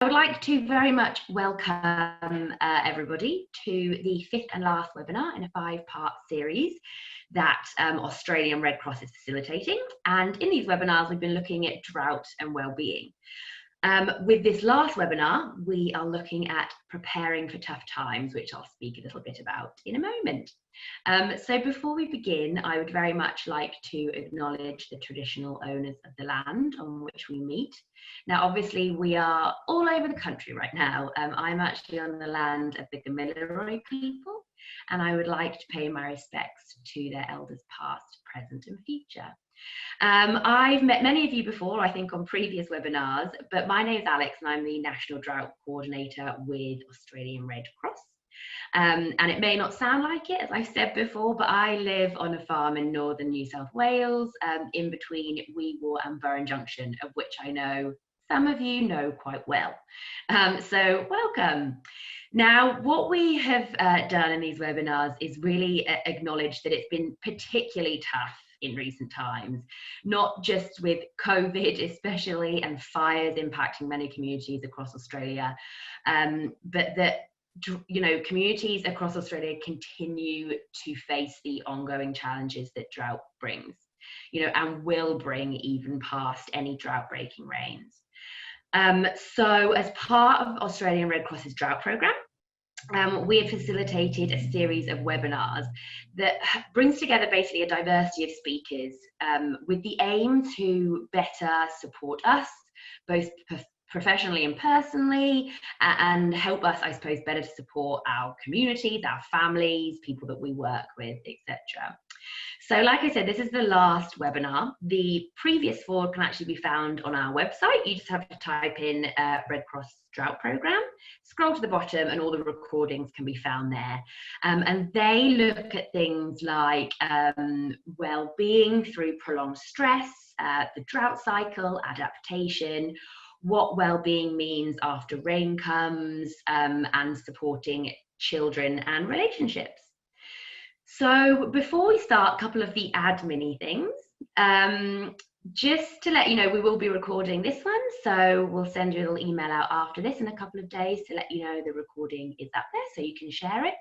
I would like to very much welcome everybody to the fifth and last webinar in a 5-part series that Australian Red Cross is facilitating. And in these webinars, we've been looking at drought and wellbeing. With this last webinar, we are looking at preparing for tough times, which I'll speak a little bit about in a moment. So before we begin, I would very much like to acknowledge the traditional owners of the land on which we meet. Now, obviously, we are all over the country right now. I'm actually on the land of the Gamilaroi people, and I would like to pay my respects to their elders past, present and future. I've met many of you before, I think on previous webinars, but my name is Alex and I'm the National Drought Coordinator with Australian Red Cross. And it may not sound like it, as I've said before, but I live on a farm in northern New South Wales, in between Wee Waa and Burren Junction, of which I know some of you know quite well. So welcome. Now, what we have done in these webinars is really acknowledge that it's been particularly tough in recent times, not just with COVID especially and fires impacting many communities across Australia, but that communities across Australia continue to face the ongoing challenges that drought brings, and will bring even past any drought-breaking rains. So as part of Australian Red Cross's drought programme, we have facilitated a series of webinars that brings together basically a diversity of speakers with the aim to better support us, both professionally and personally, and help us, I suppose, better to support our communities, our families, people that we work with, etc. So like I said, this is the last webinar. The previous 4 can actually be found on our website. You just have to type in Red Cross Drought Programme, scroll to the bottom and all the recordings can be found there. And they look at things like well-being through prolonged stress, the drought cycle, adaptation, what well-being means after rain comes, and supporting children and relationships. So before we start, a couple of the admin-y things. Just to let you know, we will be recording this one, so we'll send you a little email out after this in a couple of days to let you know the recording is up there so you can share it.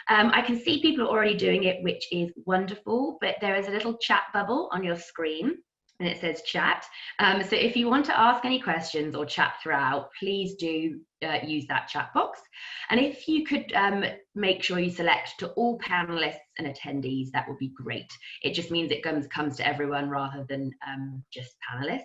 I can see people are already doing it, which is wonderful, but there is a little chat bubble on your screen and it says chat. So if you want to ask any questions or chat throughout, please do use that chat box. And if you could make sure you select to all panelists and attendees, that would be great. It just means it comes to everyone rather than just panelists.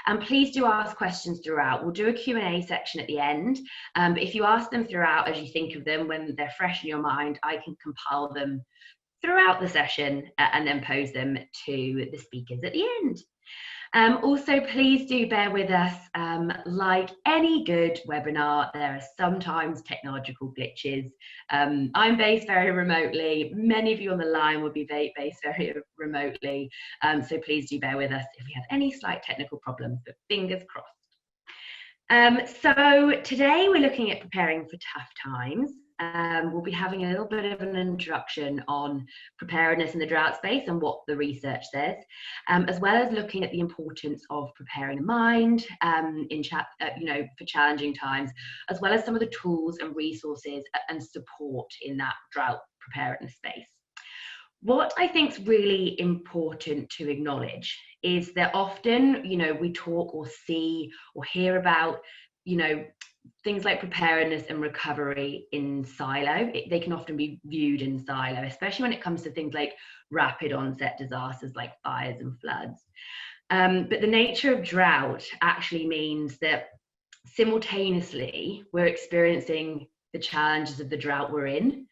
And please do ask questions throughout. We'll do a Q&A section at the end, but if you ask them throughout as you think of them, when they're fresh in your mind, I can compile them throughout the session and then pose them to the speakers at the end. Also, please do bear with us. Like any good webinar, there are sometimes technological glitches. I'm based very remotely. Many of you on the line will be based very remotely. So please do bear with us if we have any slight technical problems, but fingers crossed. So today we're looking at preparing for tough times. We'll be having a little bit of an introduction on preparedness in the drought space and what the research says, as well as looking at the importance of preparing the mind for challenging times, as well as some of the tools and resources and support in that drought preparedness space. What I think is really important to acknowledge is that often, we talk or see or hear about, things like preparedness and recovery in silo. They can often be viewed in silo, especially when it comes to things like rapid onset disasters like fires and floods. But the nature of drought actually means that simultaneously we're experiencing the challenges of the drought we're in.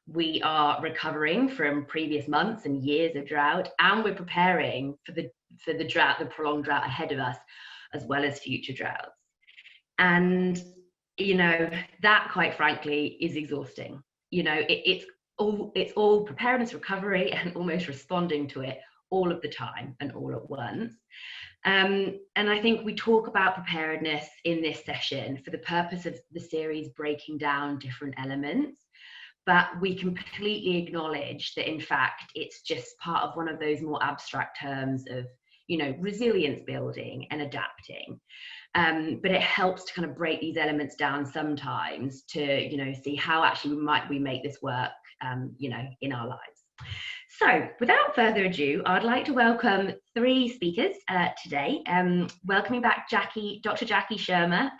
We are recovering from previous months and years of drought, and we're preparing for the drought, the prolonged drought ahead of us, as well as future droughts. And that, quite frankly, is exhausting. It's all preparedness, recovery, and almost responding to it all of the time and all at once. And I think we talk about preparedness in this session for the purpose of the series breaking down different elements, but we completely acknowledge that in fact it's just part of one of those more abstract terms of resilience building and adapting. But it helps to kind of break these elements down sometimes to, see how actually we make this work, in our lives. So without further ado, I'd like to welcome three speakers today. Welcoming back Dr. Jacki Schirmer.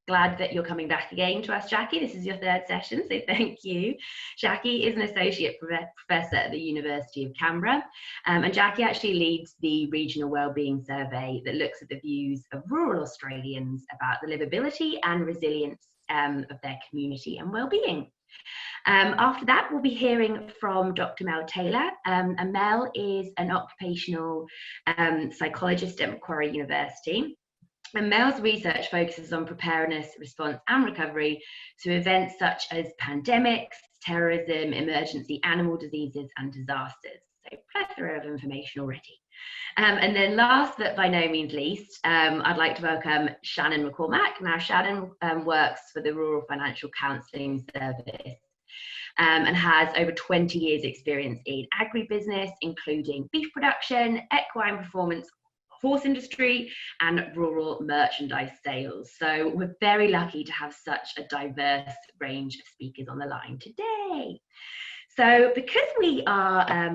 Glad that you're coming back again to us, Jacki. This is your third session, so thank you. Jacki is an associate professor at the University of Canberra, and Jacki actually leads the Regional Wellbeing Survey that looks at the views of rural Australians about the livability and resilience of their community and wellbeing. After that, we'll be hearing from Dr. Mel Taylor. And Mel is an occupational psychologist at Macquarie University. And Mel's research focuses on preparedness, response and recovery to events such as pandemics, terrorism, emergency animal diseases and disasters. So plethora of information already. And then last but by no means least, I'd like to welcome Shannon McCormack. Now Shannon works for the Rural Financial Counselling Service and has over 20 years experience in agribusiness, including beef production, equine performance, horse industry and rural merchandise sales. So we're very lucky to have such a diverse range of speakers on the line today. So because we are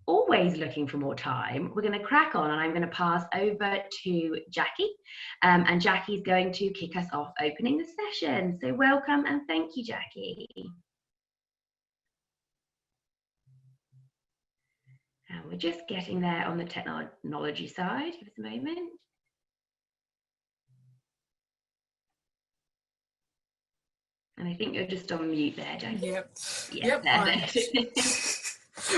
always looking for more time, we're going to crack on and I'm going to pass over to Jacki, and Jacki is going to kick us off opening the session. So welcome and thank you, Jacki. We're just getting there on the technology side. Give us a moment. And I think you're just on mute there, Jacki. Yep.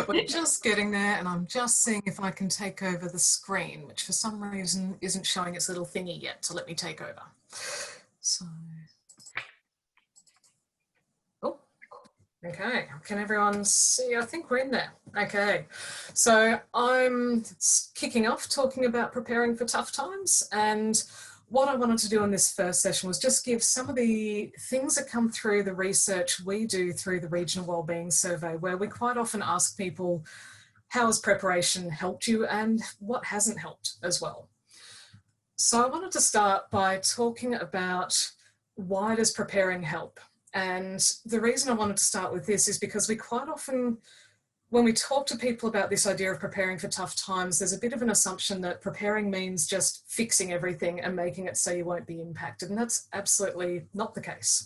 We're just getting there, and I'm just seeing if I can take over the screen, which for some reason isn't showing its little thingy yet to let me take over. So, okay, can everyone see? I think we're in there. Okay, so I'm kicking off talking about preparing for tough times, and what I wanted to do in this first session was just give some of the things that come through the research we do through the Regional Wellbeing Survey, where we quite often ask people, how has preparation helped you and what hasn't helped as well. So I wanted to start by talking about why does preparing help? And the reason I wanted to start with this is because we quite often, when we talk to people about this idea of preparing for tough times, there's a bit of an assumption that preparing means just fixing everything and making it so you won't be impacted. And that's absolutely not the case.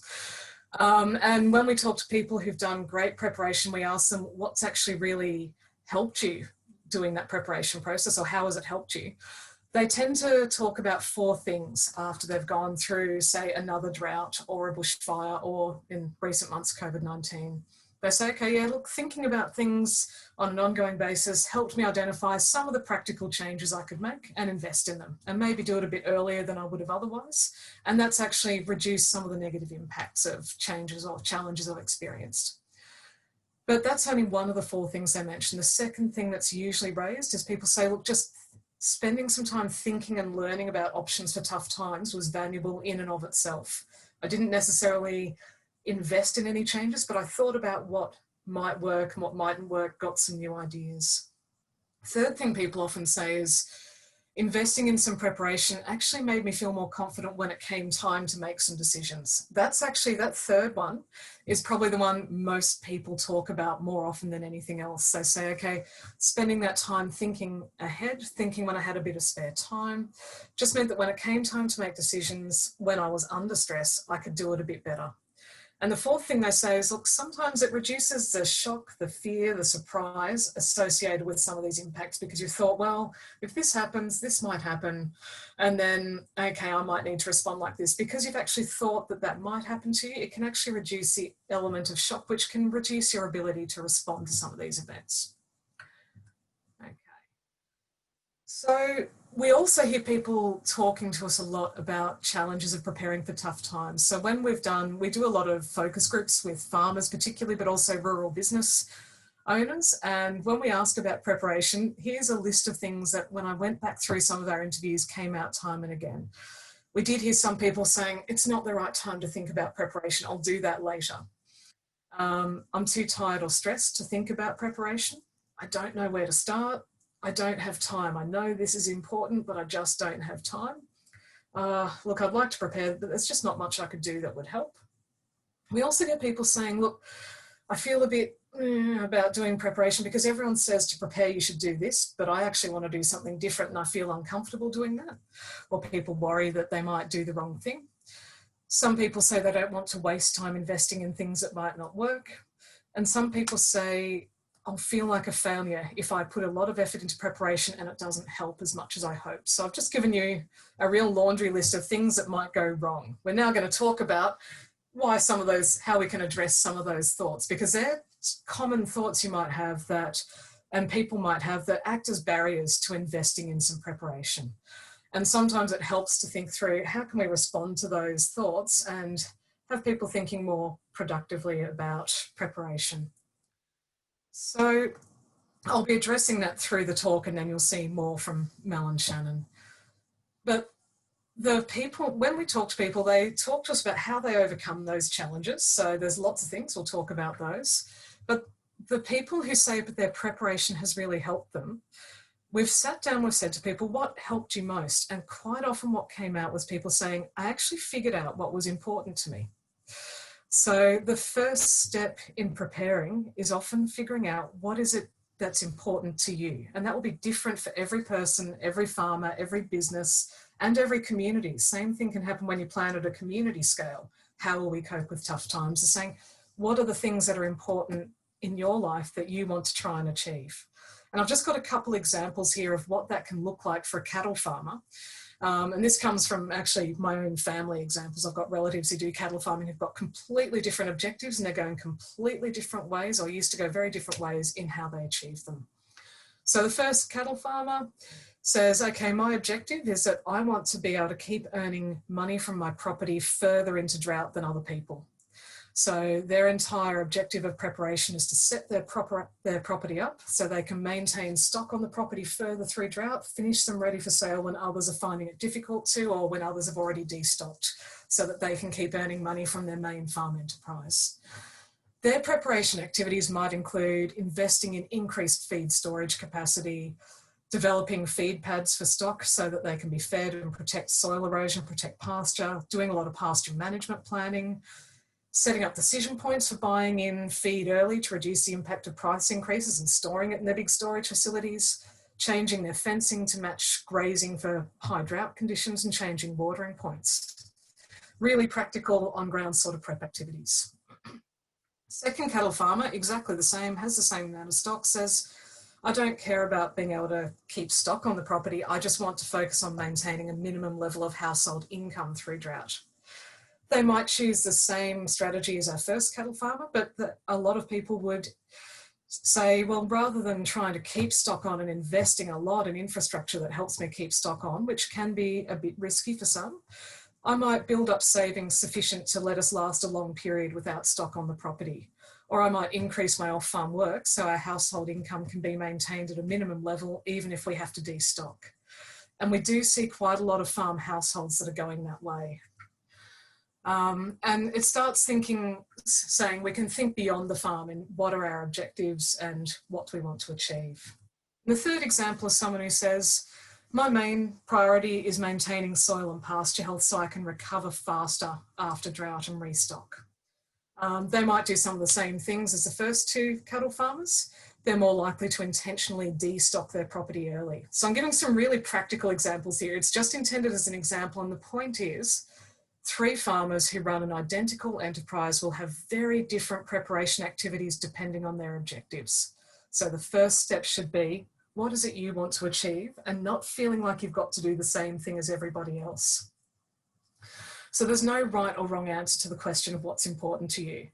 And when we talk to people who've done great preparation, we ask them what's actually really helped you doing that preparation process, or how has it helped you? They tend to talk about four things after they've gone through, say, another drought or a bushfire, or in recent months, COVID-19. They say, okay, yeah, look, thinking about things on an ongoing basis helped me identify some of the practical changes I could make and invest in them, and maybe do it a bit earlier than I would have otherwise. And that's actually reduced some of the negative impacts of changes or challenges I've experienced. But that's only one of the four things they mention. The second thing that's usually raised is people say, look, just spending some time thinking and learning about options for tough times was valuable in and of itself. I didn't necessarily invest in any changes, but I thought about what might work and what mightn't work, got some new ideas. Third thing people often say is investing in some preparation actually made me feel more confident when it came time to make some decisions. That's actually, that third one is probably the one most people talk about more often than anything else. They say, okay, spending that time thinking ahead, thinking when I had a bit of spare time, just meant that when it came time to make decisions, when I was under stress, I could do it a bit better. And the fourth thing they say is, look, sometimes it reduces the shock, the fear, the surprise associated with some of these impacts, because you thought, well, if this happens, this might happen. And then, okay, I might need to respond like this. Because you've actually thought that that might happen to you, it can actually reduce the element of shock, which can reduce your ability to respond to some of these events. Okay. So we also hear people talking to us a lot about challenges of preparing for tough times. So when we do a lot of focus groups with farmers particularly, but also rural business owners. And when we ask about preparation, here's a list of things that when I went back through some of our interviews came out time and again. We did hear some people saying, it's not the right time to think about preparation. I'll do that later. I'm too tired or stressed to think about preparation. I don't know where to start. I don't have time. I know this is important, but I just don't have time. look, I'd like to prepare, but there's just not much I could do that would help. We also get people saying, look, I feel a bit about doing preparation because everyone says to prepare you should do this, but I actually want to do something different and I feel uncomfortable doing that. Or people worry that they might do the wrong thing. Some people say they don't want to waste time investing in things that might not work. And some people say, I'll feel like a failure if I put a lot of effort into preparation and it doesn't help as much as I hope. So I've just given you a real laundry list of things that might go wrong. We're now going to talk about how we can address some of those thoughts, because they're common thoughts you might have and people might have that act as barriers to investing in some preparation. And sometimes it helps to think through how can we respond to those thoughts and have people thinking more productively about preparation. So I'll be addressing that through the talk, and then you'll see more from Mel and Shannon. But when we talk to people, they talk to us about how they overcome those challenges. So there's lots of things, we'll talk about those. But the people who say that their preparation has really helped them, we've sat down, we've said to people, what helped you most? And quite often what came out was people saying, I actually figured out what was important to me. So the first step in preparing is often figuring out what is it that's important to you. And that will be different for every person, every farmer, every business, and every community. Same thing can happen when you plan at a community scale. How will we cope with tough times? They're saying, what are the things that are important in your life that you want to try and achieve? And I've just got a couple examples here of what that can look like for a cattle farmer. And this comes from actually my own family examples. I've got relatives who do cattle farming who've got completely different objectives and they're going completely different ways, or used to go very different ways in how they achieve them. So the first cattle farmer says, okay, my objective is that I want to be able to keep earning money from my property further into drought than other people. So their entire objective of preparation is to set their property up so they can maintain stock on the property further through drought, finish them ready for sale when others are finding it difficult to, or when others have already destocked, so that they can keep earning money from their main farm enterprise. Their preparation activities might include investing in increased feed storage capacity, developing feed pads for stock so that they can be fed and protect soil erosion, protect pasture, doing a lot of pasture management planning, setting up decision points for buying in feed early to reduce the impact of price increases and storing it in their big storage facilities, changing their fencing to match grazing for high drought conditions, and changing watering points. Really practical on-ground sort of prep activities. Second cattle farmer, exactly the same, has the same amount of stock, says, I don't care about being able to keep stock on the property, I just want to focus on maintaining a minimum level of household income through drought. They might choose the same strategy as our first cattle farmer, but a lot of people would say, well, rather than trying to keep stock on and investing a lot in infrastructure that helps me keep stock on, which can be a bit risky for some, I might build up savings sufficient to let us last a long period without stock on the property. Or I might increase my off-farm work so our household income can be maintained at a minimum level, even if we have to destock. And we do see quite a lot of farm households that are going that way. And it starts saying we can think beyond the farm and what are our objectives and what do we want to achieve. And the third example is someone who says, my main priority is maintaining soil and pasture health so I can recover faster after drought and restock. They might do some of the same things as the first two cattle farmers. They're more likely to intentionally destock their property early. So I'm giving some really practical examples here. It's just intended as an example, and the point is, three farmers who run an identical enterprise will have very different preparation activities depending on their objectives. So the first step should be, what is it you want to achieve, and not feeling like you've got to do the same thing as everybody else. So there's no right or wrong answer to the question of what's important to you.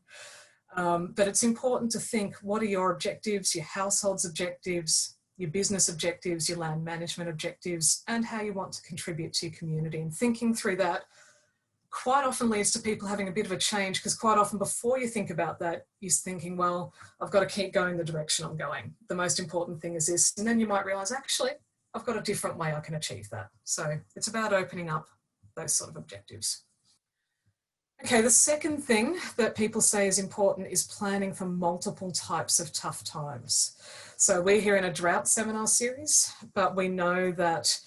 But it's important to think, what are your objectives, your household's objectives, your business objectives, your land management objectives, and how you want to contribute to your community. And thinking through that quite often leads to people having a bit of a change, because quite often before you think about that, you're thinking, well, I've got to keep going the direction I'm going. The most important thing is this. And then you might realize, actually, I've got a different way I can achieve that. So it's about opening up those sort of objectives. Okay, the second thing that people say is important is planning for multiple types of tough times. So we're here in a drought seminar series, but we know that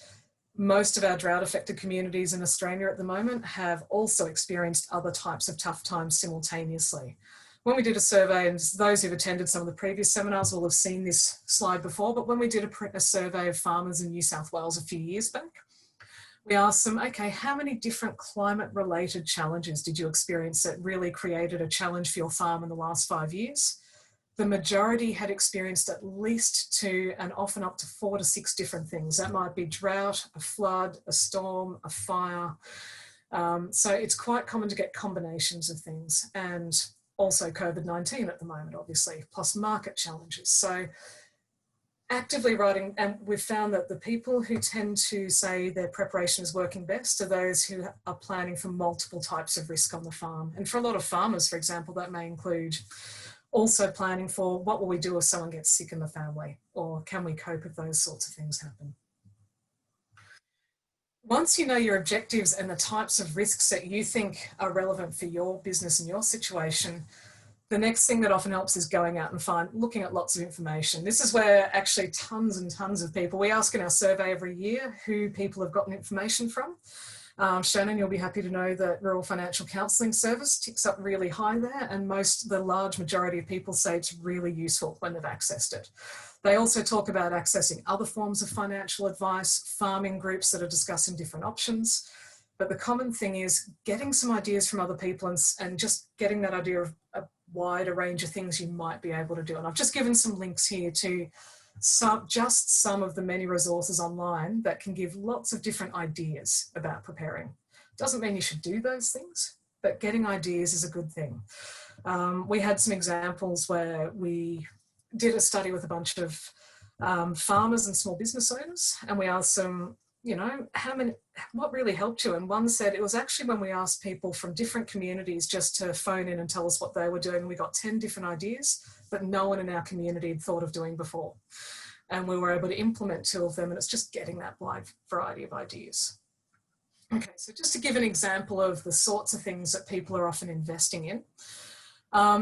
most of our drought-affected communities in Australia at the moment have also experienced other types of tough times simultaneously. When we did a survey, and those who've attended some of the previous seminars will have seen this slide before, but when we did a survey of farmers in New South Wales a few years back, we asked them, okay, how many different climate-related challenges did you experience that really created a challenge for your farm in the last 5 years? The majority had experienced at least 2 and often up to 4 to 6 different things. That might be drought, a flood, a storm, a fire. So it's quite common to get combinations of things, and also COVID-19 at the moment, obviously, plus market challenges. So actively writing, and we've found that the people who tend to say their preparation is working best are those who are planning for multiple types of risk on the farm. And for a lot of farmers, for example, that may include also planning for what will we do if someone gets sick in the family, or can we cope if those sorts of things happen. Once you know your objectives and the types of risks that you think are relevant for your business and your situation, the next thing that often helps is going out and looking at lots of information. This is where actually tons and tons of people, we ask in our survey every year who people have gotten information from. Shannon, you'll be happy to know that Rural Financial Counselling Service ticks up really high there, and the large majority of people say it's really useful when they've accessed it. They also talk about accessing other forms of financial advice, farming groups that are discussing different options. But the common thing is getting some ideas from other people and just getting that idea of a wider range of things you might be able to do. And I've just given some links here to just some of the many resources online that can give lots of different ideas about preparing. Doesn't mean you should do those things, but getting ideas is a good thing. We had some examples where we did a study with a bunch of farmers and small business owners, and we asked them, you know, what really helped you? And one said it was actually when we asked people from different communities just to phone in and tell us what they were doing. We got 10 different ideas that no one in our community had thought of doing before. And we were able to implement 2 of them, and it's just getting that wide variety of ideas. Okay, so just to give an example of the sorts of things that people are often investing in.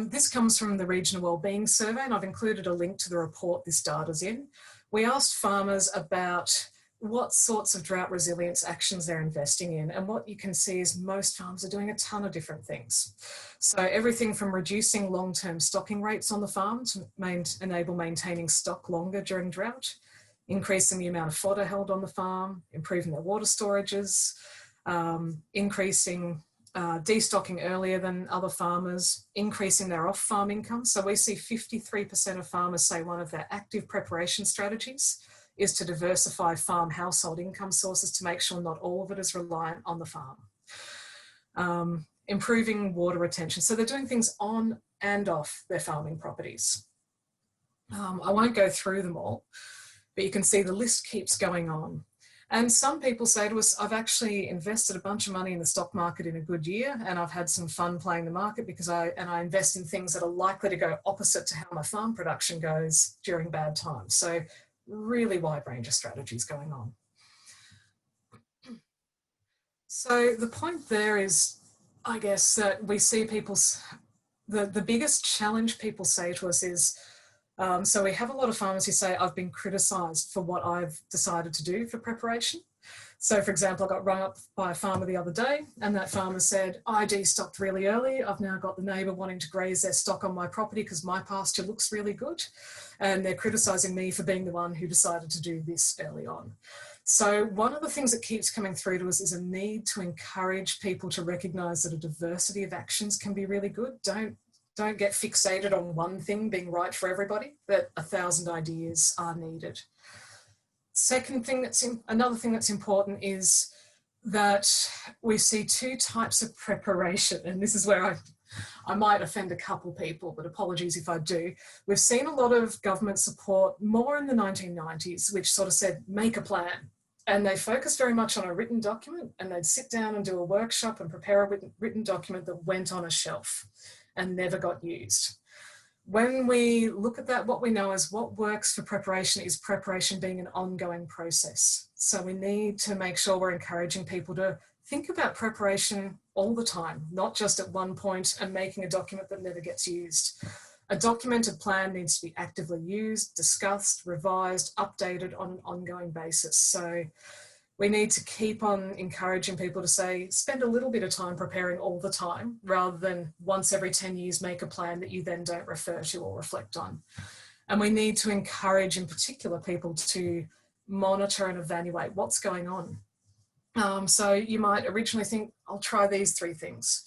This comes from the Regional Wellbeing Survey, and I've included a link to the report this data's in. We asked farmers about what sorts of drought resilience actions they're investing in, and what you can see is most farms are doing a ton of different things. So everything from reducing long-term stocking rates on the farm to enable maintaining stock longer during drought, increasing the amount of fodder held on the farm, improving their water storages, increasing destocking earlier than other farmers, increasing their off-farm income. So we see 53% of farmers say one of their active preparation strategies is to diversify farm household income sources to make sure not all of it is reliant on the farm. Improving water retention. So they're doing things on and off their farming properties. I won't go through them all, but you can see the list keeps going on. And some people say to us, I've actually invested a bunch of money in the stock market in a good year, and I've had some fun playing the market because I invest in things that are likely to go opposite to how my farm production goes during bad times. So really wide range of strategies going on. So the point there is, I guess, that we see the biggest challenge people say to us is, so we have a lot of farmers who say, I've been criticised for what I've decided to do for preparation. So for example, I got rung up by a farmer the other day, and that farmer said, I destocked really early. I've now got the neighbour wanting to graze their stock on my property because my pasture looks really good. And they're criticising me for being the one who decided to do this early on. So one of the things that keeps coming through to us is a need to encourage people to recognise that a diversity of actions can be really good. Don't get fixated on one thing being right for everybody, that 1,000 ideas are needed. Another thing that's important is that we see 2 types of preparation, and this is where I might offend a couple people, but apologies if I do. We've seen a lot of government support more in the 1990s, which sort of said, make a plan. And they focused very much on a written document, and they'd sit down and do a workshop and prepare a written document that went on a shelf and never got used. When we look at that, what we know is what works for preparation is preparation being an ongoing process. So we need to make sure we're encouraging people to think about preparation all the time, not just at one point and making a document that never gets used. A documented plan needs to be actively used, discussed, revised, updated on an ongoing basis. So We need to keep on encouraging people to say, spend a little bit of time preparing all the time, rather than once every 10 years make a plan that you then don't refer to or reflect on. And we need to encourage, in particular, people to monitor and evaluate what's going on. So you might originally think, I'll try these 3 things.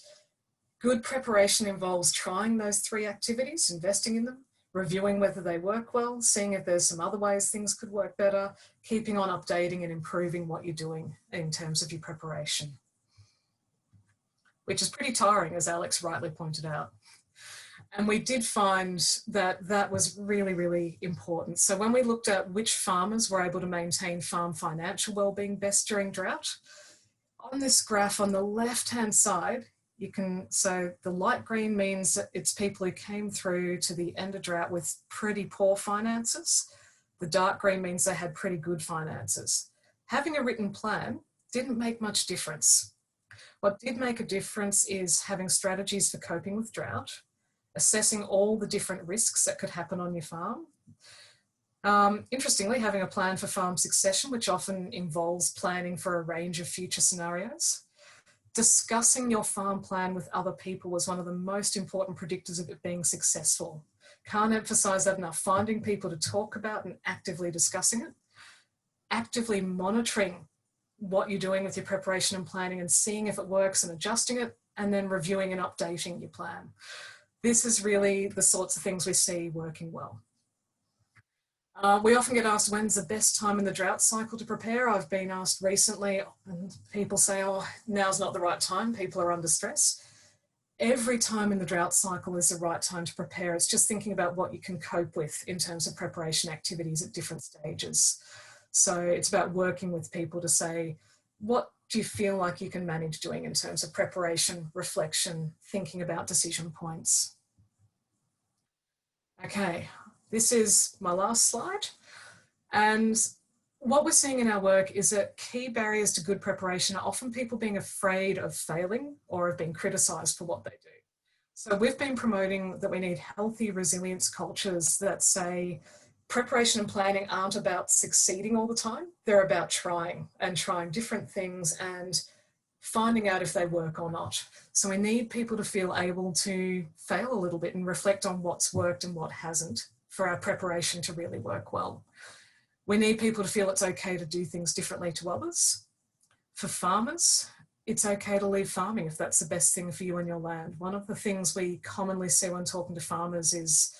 Good preparation involves trying those 3 activities, investing in them, reviewing whether they work well, seeing if there's some other ways things could work better, keeping on updating and improving what you're doing in terms of your preparation, which is pretty tiring, as Alex rightly pointed out. And we did find that that was really, really important. So when we looked at which farmers were able to maintain farm financial wellbeing best during drought, on this graph on the left-hand side, so the light green means that it's people who came through to the end of drought with pretty poor finances. The dark green means they had pretty good finances. Having a written plan didn't make much difference. What did make a difference is having strategies for coping with drought, assessing all the different risks that could happen on your farm. Interestingly, having a plan for farm succession, which often involves planning for a range of future scenarios. Discussing your farm plan with other people was one of the most important predictors of it being successful. Can't emphasize that enough. Finding people to talk about and actively discussing it. Actively monitoring what you're doing with your preparation and planning and seeing if it works and adjusting it, and then reviewing and updating your plan. This is really the sorts of things we see working well. We often get asked, when's the best time in the drought cycle to prepare? I've been asked recently, and people say, oh, now's not the right time, people are under stress. Every time in the drought cycle is the right time to prepare. It's just thinking about what you can cope with in terms of preparation activities at different stages. So it's about working with people to say, what do you feel like you can manage doing in terms of preparation, reflection, thinking about decision points? Okay. This is my last slide. And what we're seeing in our work is that key barriers to good preparation are often people being afraid of failing or of being criticised for what they do. So we've been promoting that we need healthy resilience cultures that say preparation and planning aren't about succeeding all the time. They're about trying different things and finding out if they work or not. So we need people to feel able to fail a little bit and reflect on what's worked and what hasn't, for our preparation to really work well. We need people to feel it's okay to do things differently to others. For farmers, it's okay to leave farming if that's the best thing for you and your land. One of the things we commonly see when talking to farmers is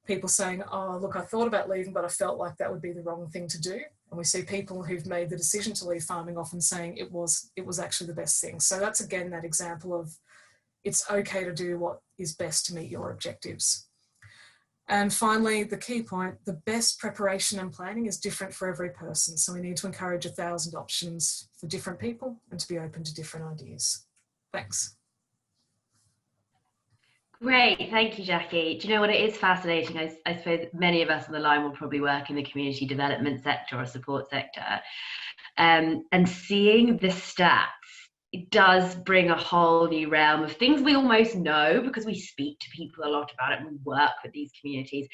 people saying, oh, look, I thought about leaving, but I felt like that would be the wrong thing to do. And we see people who've made the decision to leave farming often saying it was actually the best thing. So that's, again, that example of it's okay to do what is best to meet your objectives. And finally, the key point, the best preparation and planning is different for every person. So we need to encourage 1,000 options for different people and to be open to different ideas. Thanks. Great, thank you, Jackie. Do you know what, it is fascinating? I suppose many of us on the line will probably work in the community development sector or support sector. And seeing the stats, it does bring a whole new realm of things we almost know because we speak to people a lot about it and we work with these communities.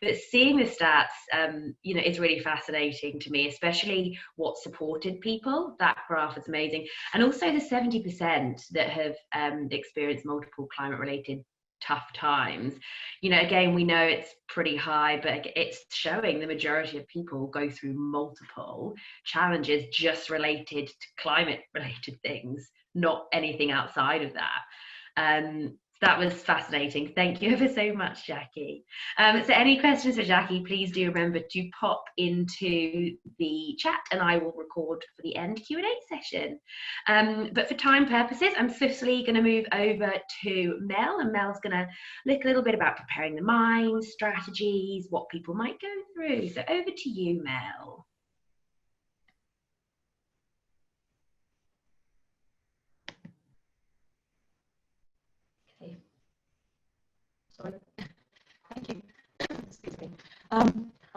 But seeing the stats, is really fascinating to me, especially what supported people. That graph is amazing. And also the 70% that have experienced multiple climate-related tough times. Again, we know it's pretty high, but it's showing the majority of people go through multiple challenges just related to climate related things, not anything outside of that. That was fascinating. Thank you ever so much, Jackie. So any questions for Jackie, please do remember to pop into the chat and I will record for the end Q&A session. But for time purposes, I'm swiftly going to move over to Mel, and Mel's going to look a little bit about preparing the mind, strategies, what people might go through. So over to you, Mel. Sorry. Thank you. Excuse me. I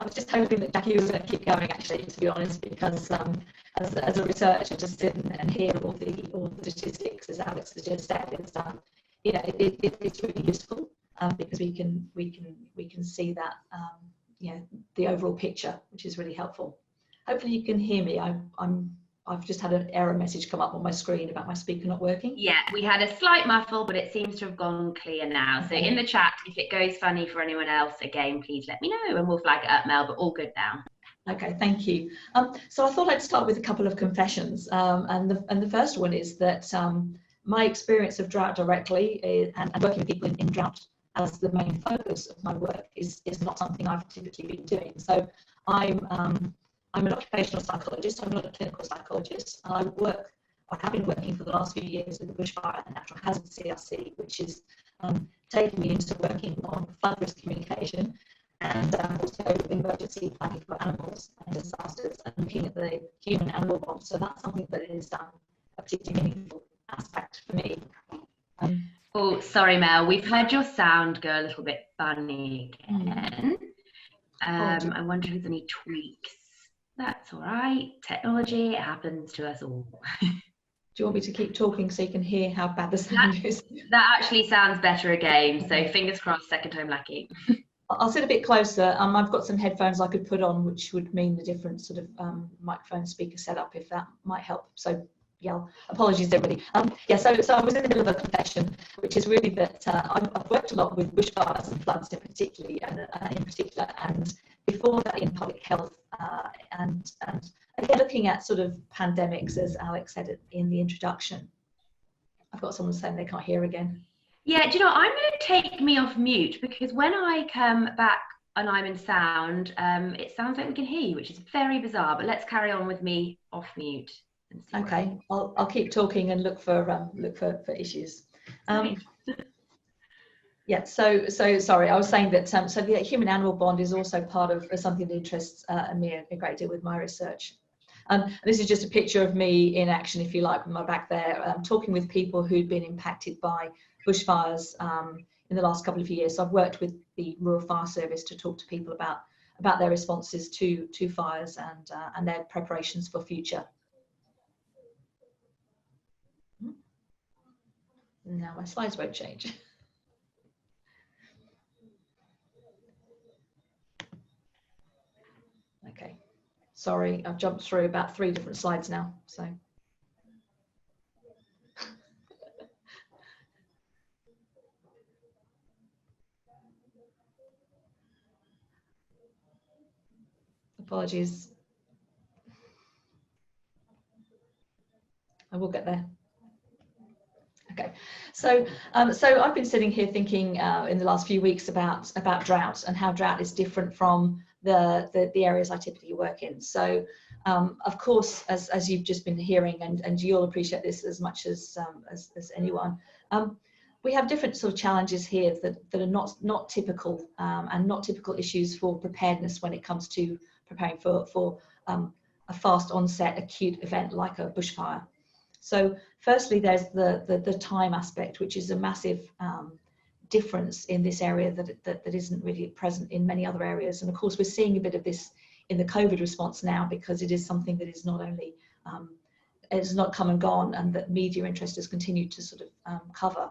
was just hoping that Jackie was going to keep going, actually, to be honest, because as a researcher, just sit and hear all the statistics, as Alex has just said, it's really useful because we can see that the overall picture, which is really helpful. Hopefully, you can hear me. I've just had an error message come up on my screen about my speaker not working. Yeah, we had a slight muffle, but it seems to have gone clear now. So in the chat, if it goes funny for anyone else, again, please let me know and we'll flag it up, Mel, but all good now. Okay, thank you. So I thought I'd start with a couple of confessions. And the first one is that my experience of Drought directly and working with people in Drought as the main focus of my work is not something I've typically been doing. So I'm an occupational psychologist. I'm not a clinical psychologist. I have been working for the last few years with the bushfire and natural hazard CRC, which is taking me into working on flood risk communication and also emergency planning for animals and disasters and looking at the human-animal bond. So that's something that is a particularly meaningful aspect for me. Oh, sorry, Mel. We've heard your sound go a little bit funny again. I wonder if there's any tweaks. That's all right. Technology, it happens to us all. Do you want me to keep talking so you can hear how bad the sound is? That actually sounds better again. So fingers crossed, second time lucky. I'll sit a bit closer. I've got some headphones I could put on, which would mean the different sort of microphone speaker setup, if that might help. So yeah, apologies everybody. So I was in the middle of a confession, which is really that I've worked a lot with bushfires and floods in particular, and before that in public health, and again looking at sort of pandemics, as Alex said in the introduction. I've got someone saying they can't hear again. Yeah, do you know, I'm going to take me off mute because when I come back and I'm in sound, it sounds like we can hear you, which is very bizarre. But let's carry on with me off mute. Okay, I'll keep talking and look for issues. Yeah, so sorry, I was saying that so the human-animal bond is also part of something that interests me a great deal with my research. This is just a picture of me in action, if you like, with my back there, talking with people who'd been impacted by bushfires in the last couple of years. So I've worked with the Rural Fire Service to talk to people about their responses to fires and their preparations for future. Now my slides won't change. Okay, sorry, I've jumped through about 3 different slides now, so. Apologies. I will get there. Okay, so I've been sitting here thinking in the last few weeks about drought and how drought is different from the areas I typically work in. So of course, as you've just been hearing, and you'll appreciate this as much as anyone, we have different sort of challenges here that are not typical and not typical issues for preparedness when it comes to preparing for a fast onset acute event like a bushfire. So firstly, there's the time aspect, which is a massive difference in this area that isn't really present in many other areas. And of course, we're seeing a bit of this in the COVID response now, because it is something that is not only, it's not come and gone, and that media interest has continued to sort of cover.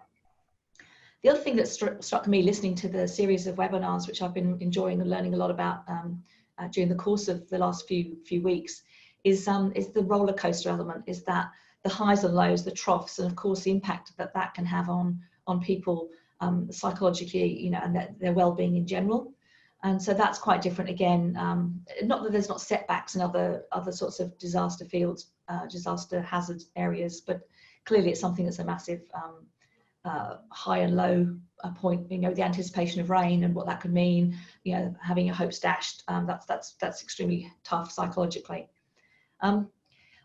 The other thing that struck me listening to the series of webinars, which I've been enjoying and learning a lot about during the course of the last few weeks, is the roller coaster element, is that the highs and lows, the troughs, and of course the impact that can have on people psychologically, you know, and their well-being in general. And so that's quite different again. Not that there's not setbacks in other sorts of disaster fields, disaster hazard areas, but clearly it's something that's a massive high and low point. You know, the anticipation of rain and what that could mean. You know, having your hopes dashed. That's extremely tough psychologically.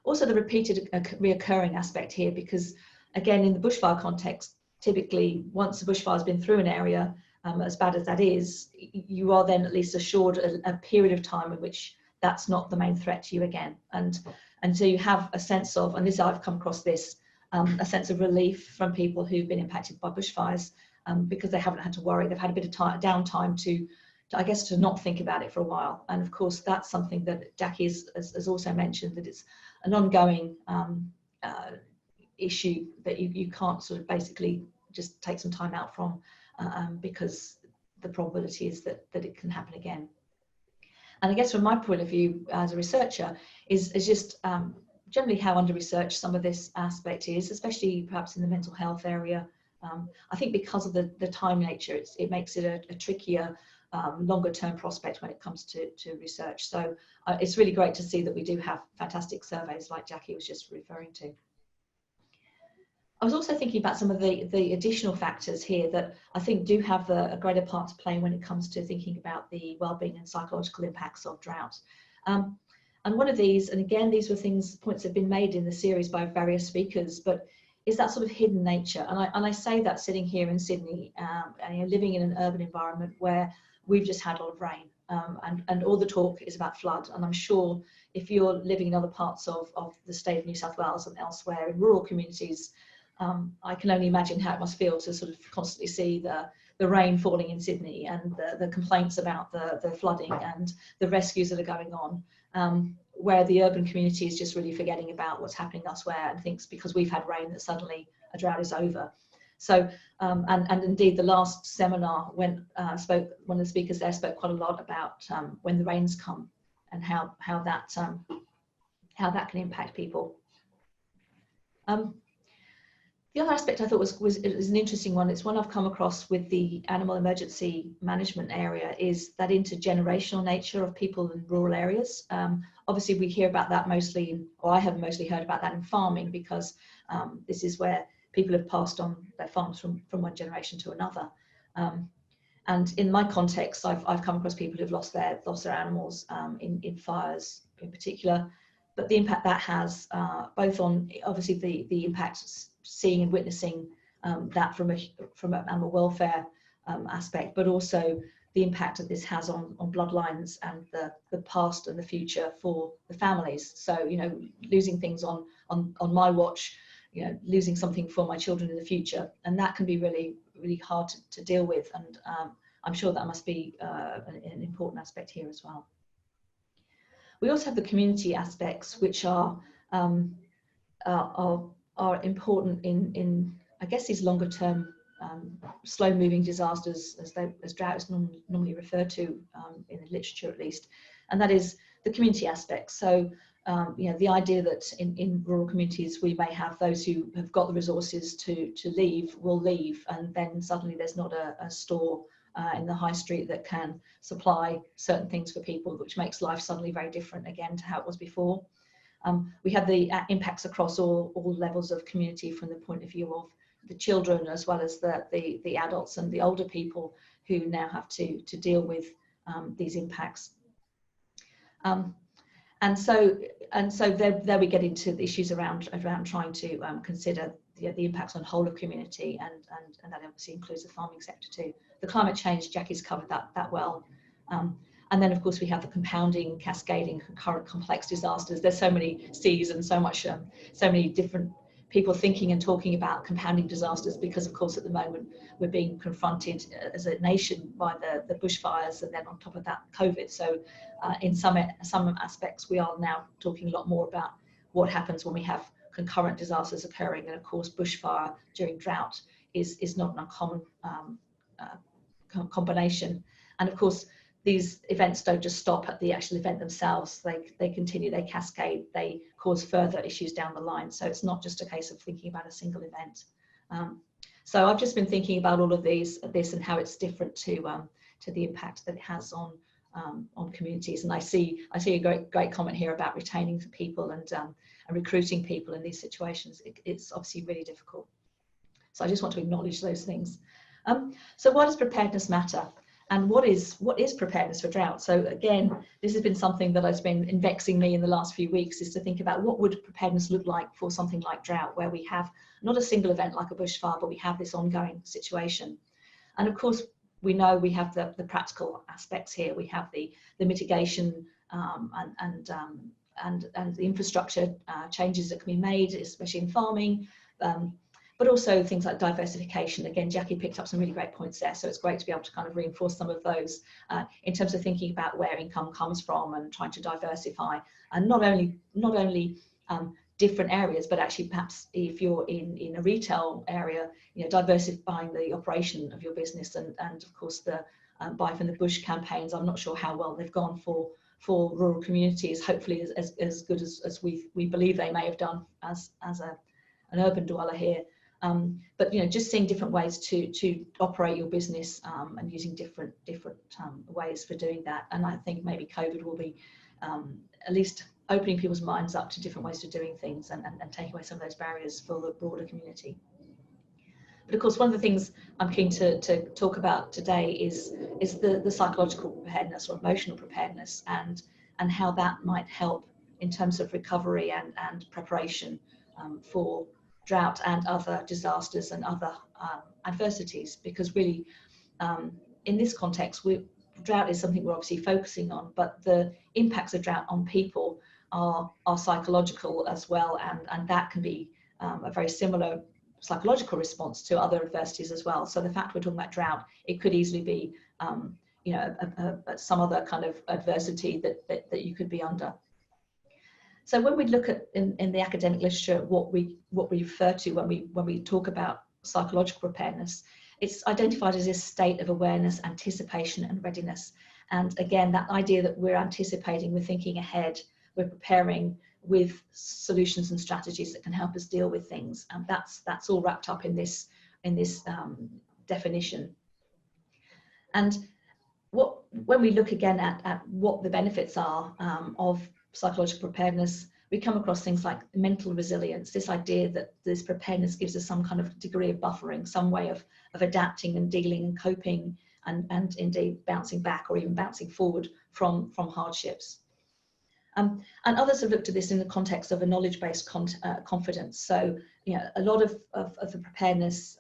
Also, the repeated reoccurring aspect here, because again, in the bushfire context, typically once a bushfire has been through an area, as bad as that is, you are then at least assured a period of time in which that's not the main threat to you again. And so you have a sense of, and this I've come across this, a sense of relief from people who've been impacted by bushfires, because they haven't had to worry. They've had a bit of downtime to I guess, to not think about it for a while. And of course, that's something that Jacki has also mentioned, that it's an ongoing issue that you can't sort of basically just take some time out from, because the probability is that it can happen again. And I guess from my point of view as a researcher is just generally how under-researched some of this aspect is, especially perhaps in the mental health area. I think because of the time nature, it makes it a trickier, longer term prospect when it comes to research. So it's really great to see that we do have fantastic surveys like Jacki was just referring to. I was also thinking about some of the additional factors here that I think do have a greater part to play when it comes to thinking about the wellbeing and psychological impacts of drought. And one of these, and again, these were points that have been made in the series by various speakers, but is that sort of hidden nature. And I say that sitting here in Sydney, and living in an urban environment where we've just had a lot of rain, and all the talk is about flood. And I'm sure if you're living in other parts of the state of New South Wales and elsewhere in rural communities, I can only imagine how it must feel to sort of constantly see the rain falling in Sydney and the complaints about the flooding and the rescues that are going on, where the urban community is just really forgetting about what's happening elsewhere and thinks because we've had rain that suddenly a drought is over. So, and indeed the last seminar when one of the speakers there spoke quite a lot about when the rains come and how that can impact people. The other aspect I thought was an interesting one. It's one I've come across with the animal emergency management area, is that intergenerational nature of people in rural areas. Obviously, we hear about that mostly, or I have mostly heard about that in farming, because this is where people have passed on their farms from one generation to another. And in my context, I've come across people who've lost their animals in fires in particular, but the impact that has both on obviously the impacts seeing and witnessing that from an animal welfare aspect, but also the impact that this has on bloodlines and the past and the future for the families. So, losing things on my watch, losing something for my children in the future, and that can be really, really hard to deal with. And I'm sure that must be an important aspect here as well. We also have the community aspects, which are important in I guess these longer term slow-moving disasters, as drought is normally referred to in the literature at least, and that is the community aspect. So the idea that in rural communities we may have those who have got the resources to leave will leave, and then suddenly there's not a store in the high street that can supply certain things for people, which makes life suddenly very different again to how it was before. We have the impacts across all levels of community, from the point of view of the children as well as the adults and the older people who now have to deal with these impacts. And so there we get into the issues around trying to consider the impacts on the whole of community, and that obviously includes the farming sector too. The climate change, Jacki's covered that well. And then, of course, we have the compounding, cascading, concurrent, complex disasters. There's so many C's and so many different people thinking and talking about compounding disasters, because, of course, at the moment we're being confronted as a nation by the bushfires, and then on top of that, COVID. So in some aspects, we are now talking a lot more about what happens when we have concurrent disasters occurring. And, of course, bushfire during drought is not an uncommon combination. And, of course, these events don't just stop at the actual event themselves. They continue, they cascade, they cause further issues down the line. So it's not just a case of thinking about a single event. So I've just been thinking about all of this and how it's different to the impact that it has on communities. And I see a great comment here about retaining people and recruiting people in these situations. It's obviously really difficult. So I just want to acknowledge those things. So why does preparedness matter? And what is preparedness for drought? So again, this has been something that has been vexing me in the last few weeks, is to think about what would preparedness look like for something like drought, where we have not a single event like a bushfire, but we have this ongoing situation. And of course, we know we have the practical aspects here. We have the mitigation and the infrastructure changes that can be made, especially in farming. But also things like diversification. Again, Jacki picked up some really great points there, so it's great to be able to kind of reinforce some of those in terms of thinking about where income comes from and trying to diversify, and not only different areas, but actually perhaps if you're in a retail area, diversifying the operation of your business, and of course the Buy from the Bush campaigns. I'm not sure how well they've gone for for rural communities, hopefully as good as we believe they may have done as an urban dweller here. But just seeing different ways to operate your business and using different ways for doing that. And I think maybe COVID will be at least opening people's minds up to different ways of doing things and taking away some of those barriers for the broader community. But of course, one of the things I'm keen to talk about today is the psychological preparedness or emotional preparedness and how that might help in terms of recovery and preparation for drought and other disasters and other adversities. Because really, in this context, drought is something we're obviously focusing on, but the impacts of drought on people are psychological as well, and that can be a very similar psychological response to other adversities as well. So the fact we're talking about drought, it could easily be some other kind of adversity that you could be under. So when we look at in the academic literature what we refer to when we talk about psychological preparedness, it's identified as a state of awareness, anticipation and readiness. And again, that idea that we're anticipating, we're thinking ahead, we're preparing with solutions and strategies that can help us deal with things, and that's all wrapped up in this definition. And when we look again at what the benefits are of psychological preparedness, we come across things like mental resilience, this idea that this preparedness gives us some kind of degree of buffering, some way of adapting and dealing and coping and indeed bouncing back or even bouncing forward from hardships. And others have looked at this in the context of a knowledge-based confidence. So, a lot of the preparedness,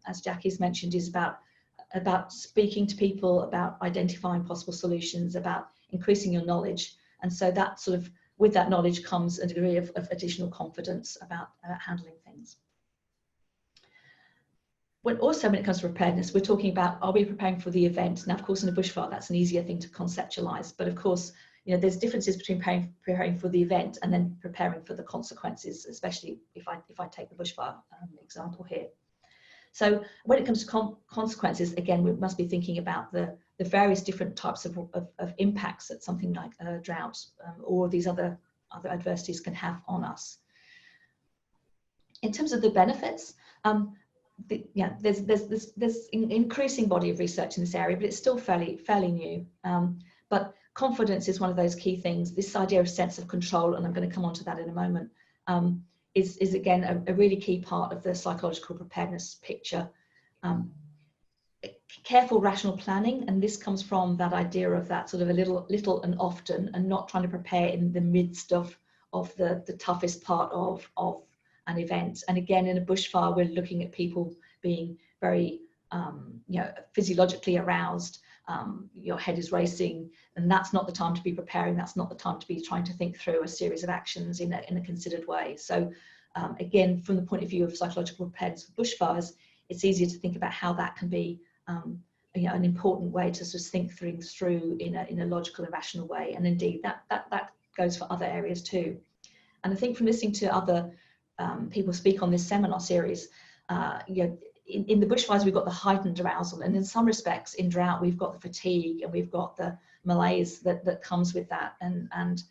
as Jacki's mentioned, is about speaking to people, about identifying possible solutions, about increasing your knowledge. And so that sort of, with that knowledge comes a degree of additional confidence about handling things. When it comes to preparedness, we're talking about, are we preparing for the event? Now, of course, in a bushfire, that's an easier thing to conceptualize. But of course, there's differences between preparing for the event and then preparing for the consequences, especially if I take the bushfire example here. So when it comes to consequences, again, we must be thinking about the various different types of impacts that something like a drought or these other adversities can have on us. In terms of the benefits, there's an increasing body of research in this area, but it's still fairly new. But confidence is one of those key things. This idea of sense of control, and I'm going to come on to that in a moment, is again a really key part of the psychological preparedness picture. Careful rational planning, and this comes from that idea of that sort of a little and often, and not trying to prepare in the midst of the toughest part of an event. And again, in a bushfire, we're looking at people being very physiologically aroused. Your head is racing, and that's not the time to be preparing. That's not the time to be trying to think through a series of actions in a considered way. So again, from the point of view of psychological preparedness for bushfires, it's easier to think about how that can be an important way to sort of think things through in a logical and rational way. And indeed, that goes for other areas too. And I think from listening to other people speak on this seminar series, in the bushfires, we've got the heightened arousal, and in some respects in drought, we've got the fatigue and we've got the malaise that comes with that, and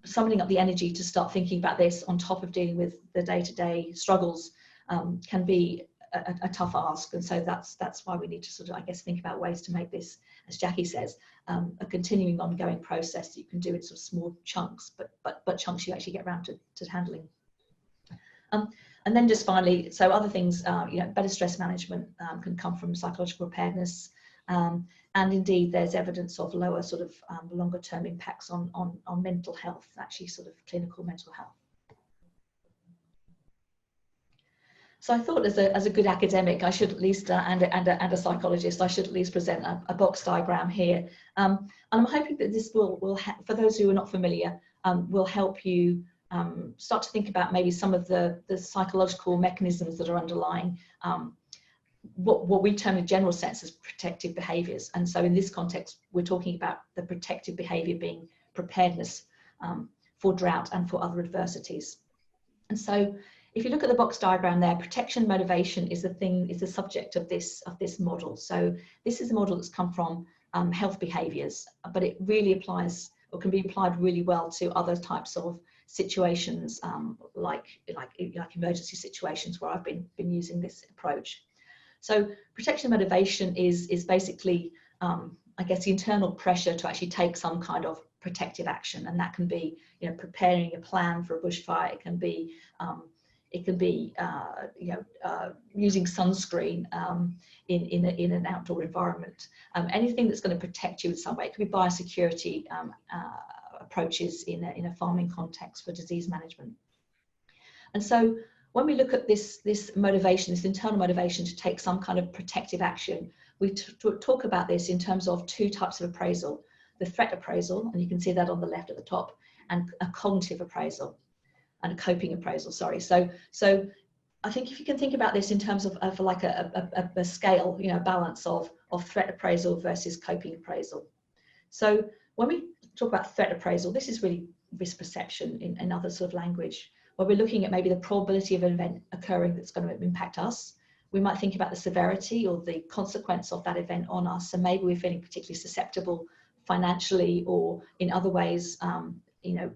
summoning up the energy to start thinking about this on top of dealing with the day-to-day struggles can be a tough ask. And so that's why we need to sort of, I guess, think about ways to make this, as Jacki says, a continuing ongoing process that you can do in sort of small chunks, but chunks you actually get around to handling. And then just finally, so other things, better stress management can come from psychological preparedness. And indeed, there's evidence of lower sort of longer term impacts on mental health, actually sort of clinical mental health. So I thought as a good academic, I should at least, and a psychologist, I should at least present a box diagram here. And I'm hoping that this will for those who are not familiar, will help you start to think about maybe some of the psychological mechanisms that are underlying what we term in general sense as protective behaviours. And so in this context, we're talking about the protective behaviour being preparedness for drought and for other adversities. And so if you look at the box diagram there, protection motivation is the subject of this model. So this is a model that's come from health behaviours, but it really applies, or can be applied really well to other types of situations, like emergency situations where I've been using this approach. So protection motivation is basically, I guess, the internal pressure to actually take some kind of protective action, and that can be, preparing a plan for a bushfire. It can be using sunscreen in an outdoor environment. Anything that's going to protect you in some way. It could be biosecurity approaches in a farming context for disease management. And so when we look at this motivation, this internal motivation to take some kind of protective action, we talk about this in terms of two types of appraisal: the threat appraisal, and you can see that on the left at the top, and a cognitive appraisal, and a coping appraisal, sorry. So I think if you can think about this in terms of like a scale, a balance of threat appraisal versus coping appraisal. So when we talk about threat appraisal, this is really risk perception in other sort of language, where we're looking at maybe the probability of an event occurring that's going to impact us. We might think about the severity or the consequence of that event on us. So maybe we're feeling particularly susceptible financially or in other ways,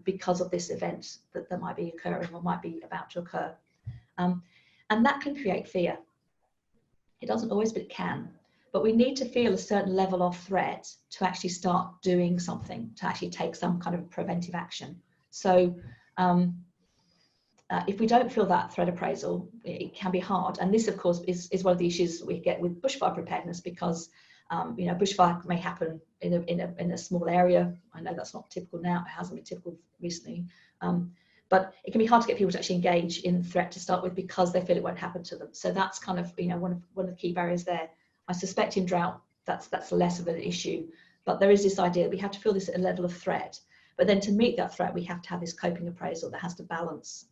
because of this event that might be occurring or might be about to occur. And that can create fear. It doesn't always, but it can. But we need to feel a certain level of threat to actually start doing something, to actually take some kind of preventive action. So if we don't feel that threat appraisal, it can be hard. And this, of course, is one of the issues we get with bushfire preparedness, because bushfire may happen in a small area. I know that's not typical now. It hasn't been typical recently. But it can be hard to get people to actually engage in threat to start with, because they feel it won't happen to them. So that's kind of one of the key barriers there. I suspect in drought that's less of an issue, but there is this idea that we have to feel this level of threat. But then to meet that threat, we have to have this coping appraisal that has to balance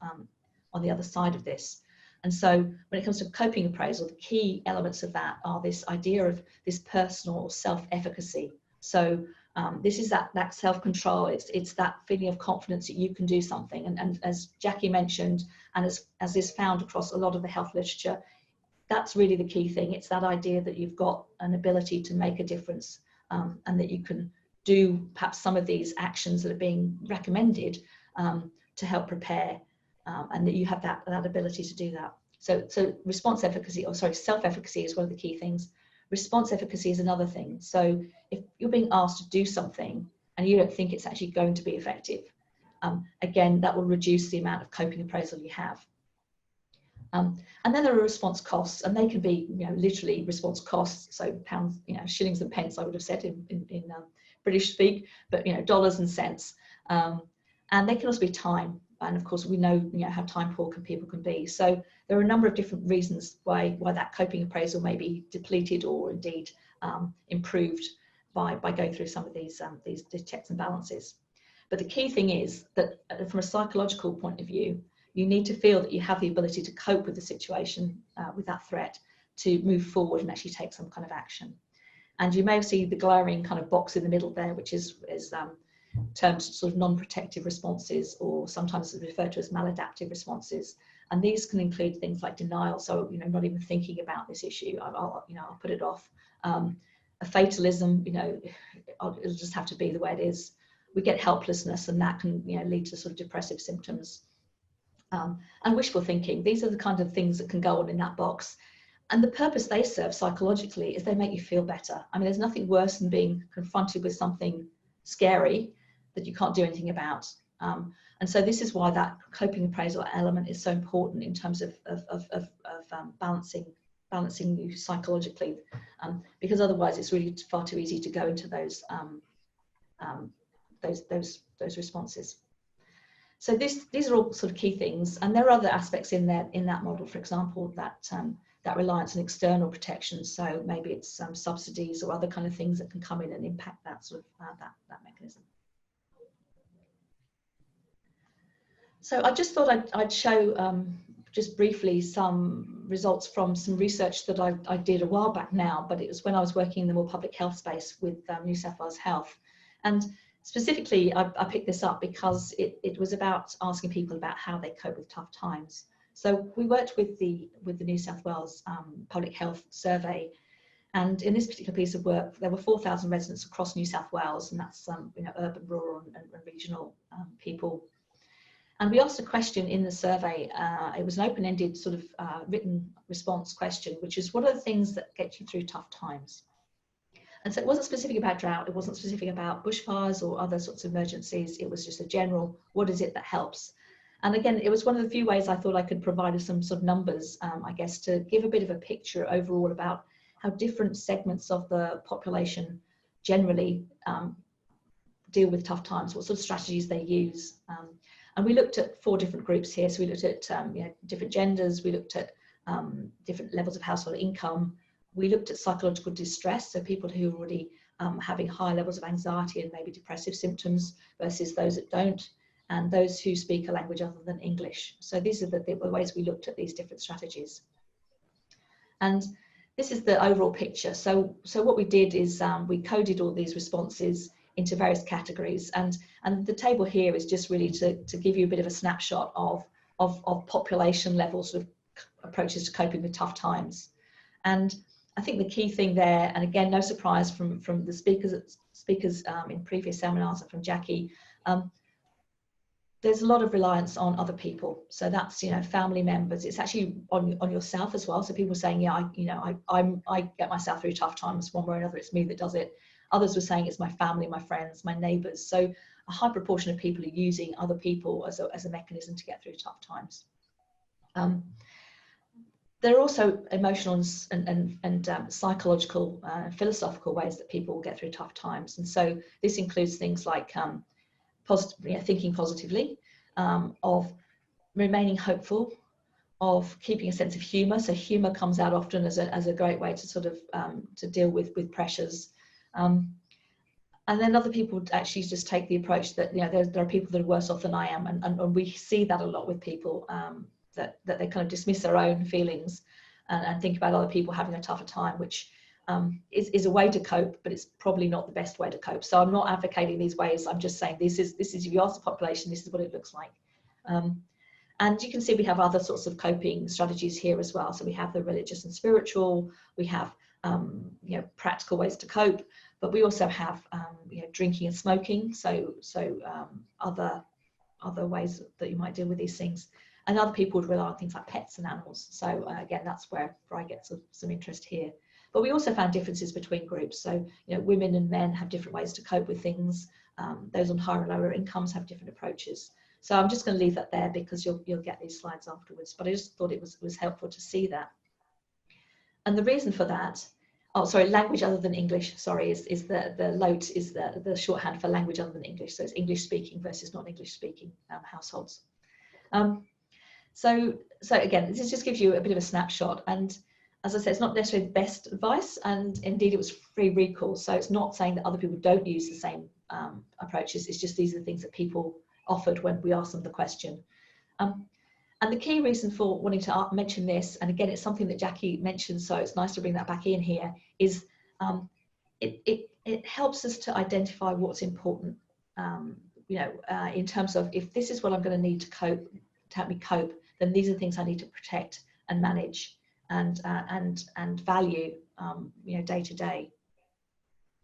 on the other side of this. And so when it comes to coping appraisal, the key elements of that are this idea of this personal self-efficacy. So this is that self-control. It's that feeling of confidence that you can do something. And as Jacki mentioned, and as is found across a lot of the health literature, that's really the key thing. It's that idea that you've got an ability to make a difference, and that you can do perhaps some of these actions that are being recommended to help prepare, and that you have that ability to do that. So response efficacy, or sorry, self-efficacy is one of the key things. Response efficacy is another thing. So if you're being asked to do something and you don't think it's actually going to be effective, again, that will reduce the amount of coping appraisal you have. And then there are response costs, and they can be, literally response costs. So pounds, shillings and pence, I would have said in British speak, but dollars and cents. And they can also be time. And of course, we know, how time poor people can be. So there are a number of different reasons why that coping appraisal may be depleted or indeed improved by going through some of these checks and balances. But the key thing is that from a psychological point of view, you need to feel that you have the ability to cope with the situation, with that threat, to move forward and actually take some kind of action. And you may see the glaring kind of box in the middle there, which is termed sort of non-protective responses, or sometimes referred to as maladaptive responses. And these can include things like denial. So, not even thinking about this issue, I'll put it off. A fatalism, it'll just have to be the way it is. We get helplessness, and that can, lead to sort of depressive symptoms. And wishful thinking. These are the kind of things that can go on in that box. And the purpose they serve psychologically is they make you feel better. I mean, there's nothing worse than being confronted with something scary that you can't do anything about. And so this is why that coping appraisal element is so important in terms of balancing you psychologically, because otherwise it's really far too easy to go into those responses. So these are all sort of key things, and there are other aspects in that model. For example, that reliance on external protection. So maybe it's subsidies or other kind of things that can come in and impact that sort of that mechanism. So I just thought I'd show just briefly some results from some research that I did a while back now, but it was when I was working in the more public health space with New South Wales Health. And specifically, I picked this up because it was about asking people about how they cope with tough times. So we worked with the New South Wales Public Health Survey, And in this particular piece of work, there were 4,000 residents across New South Wales, and that's urban, rural, and regional people. And we asked a question in the survey. It was an open-ended sort of written response question, which is, what are the things that get you through tough times? And so it wasn't specific about drought, it wasn't specific about bushfires or other sorts of emergencies. It was just a general, what is it that helps? And again, it was one of the few ways I thought I could provide some sort of numbers, I guess, to give a bit of a picture overall about how different segments of the population generally deal with tough times, what sort of strategies they use. And we looked at 4 different groups here. So we looked at different genders, we looked at different levels of household income, we looked at psychological distress, so people who are already having high levels of anxiety and maybe depressive symptoms versus those that don't, and those who speak a language other than English. So these are the ways we looked at these different strategies. And this is the overall picture. So what we did is we coded all these responses into various categories, and the table here is just really to give you a bit of a snapshot of population level sort of approaches to coping with tough times. And I think the key thing there, and again, no surprise from the speakers in previous seminars and from Jacki, there's a lot of reliance on other people. So that's, family members. It's actually on yourself as well. So people saying, yeah, I get myself through tough times one way or another. It's me that does it. Others were saying it's my family, my friends, my neighbours. So a high proportion of people are using other people as a mechanism to get through tough times. There are also emotional and psychological, philosophical ways that people get through tough times. And so this includes things like thinking positively, of remaining hopeful, of keeping a sense of humour. So humour comes out often as a great way to sort of to deal with pressures. And then other people actually just take the approach that there are people that are worse off than I am, and we see that a lot with people, that they kind of dismiss their own feelings and think about other people having a tougher time, which is a way to cope, but it's probably not the best way to cope. So I'm not advocating these ways. I'm just saying this is if you ask the population, this is what it looks like. And you can see we have other sorts of coping strategies here as well. So we have the religious and spiritual, we have practical ways to cope, but we also have drinking and smoking. So other ways that you might deal with these things. And other people would rely on things like pets and animals. So again, that's where I get some interest here. But we also found differences between groups. So women and men have different ways to cope with things. Those on higher and lower incomes have different approaches. So I'm just going to leave that there because you'll get these slides afterwards. But I just thought it was helpful to see that. And the reason for that, language other than English, is the LOTE is the shorthand for language other than English. So it's English speaking versus non-English speaking households. So again, this just gives you a bit of a snapshot. And as I said, it's not necessarily the best advice, and indeed it was free recall. So it's not saying that other people don't use the same approaches. It's just these are the things that people offered when we asked them the question. And the key reason for wanting to mention this, and again, it's something that Jacki mentioned, so it's nice to bring that back in here, is it helps us to identify what's important, in terms of, if this is what I'm going to need to cope, to help me cope, then these are things I need to protect and manage and value, day to day.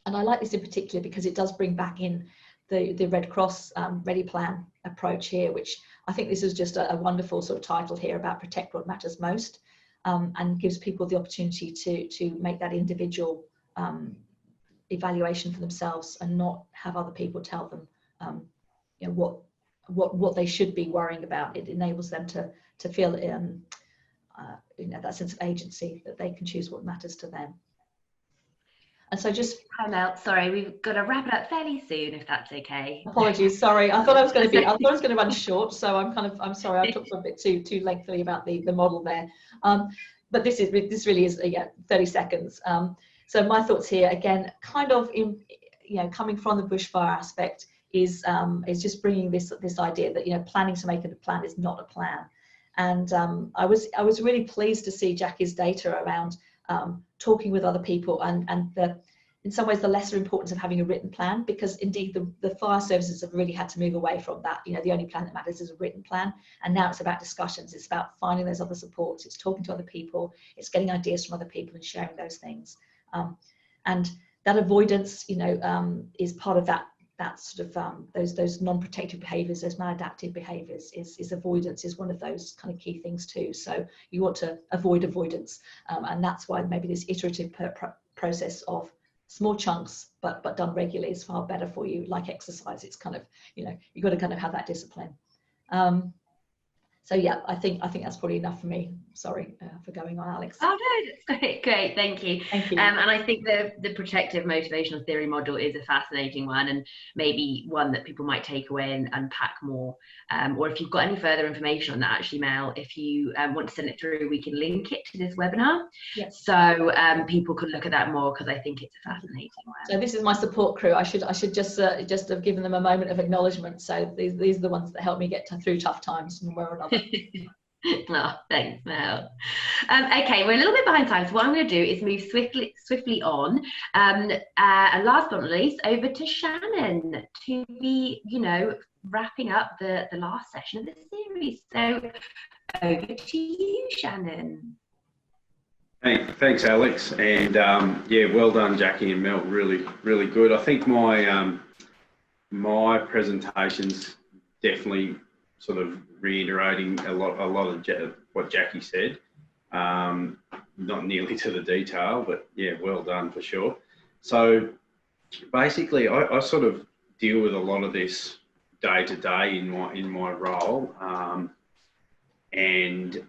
And I like this in particular because it does bring back in the Red Cross Ready Plan approach here, which I think this is just a wonderful sort of title here about protect what matters most, and gives people the opportunity to make that individual evaluation for themselves and not have other people tell them what they should be worrying about. It enables them to feel that sense of agency, that they can choose what matters to them. And so just time out. Sorry, we've got to wrap it up fairly soon, if that's okay. Apologies. Sorry, I thought I was going to run short, so I'm sorry. I talked a bit too lengthily about the model there. But this really is 30 seconds. So my thoughts here, again, kind of coming from the bushfire aspect, is just bringing this idea that planning to make it a plan is not a plan. And I was really pleased to see Jacki's data around talking with other people and in some ways the lesser importance of having a written plan, because indeed the fire services have really had to move away from that. The only plan that matters is a written plan, and now it's about discussions. It's about finding those other supports. It's talking to other people. It's getting ideas from other people and sharing those things. And that avoidance, is part of that sort of those non-protective behaviours, those maladaptive behaviours. Is avoidance is one of those kind of key things too. So you want to avoid avoidance, and that's why maybe this iterative process of small chunks but done regularly is far better for you. Like exercise, it's kind of, you've got to kind of have that discipline. So yeah, I think that's probably enough for me. Sorry for going on, Alex. Oh no, that's great, thank you. Thank you. And I think the protective motivational theory model is a fascinating one, and maybe one that people might take away and unpack more. Or if you've got any further information on that, actually, Mel, if you want to send it through, we can link it to this webinar. Yes. So people can look at that more, because I think it's a fascinating one. So this is my support crew. I should just have given them a moment of acknowledgement. So these are the ones that help me get through tough times from where or another. Oh, thanks, Mel. Okay, we're a little bit behind time, so what I'm going to do is move swiftly on. And last but not least, over to Shannon to be, wrapping up the last session of the series. So over to you, Shannon. Thanks, Alex, and yeah, well done, Jackie and Mel. Really, really good. I think my my presentation's definitely sort of reiterating a lot of what Jackie said. Not nearly to the detail, but yeah, well done for sure. So basically, I sort of deal with a lot of this day to day in my role, and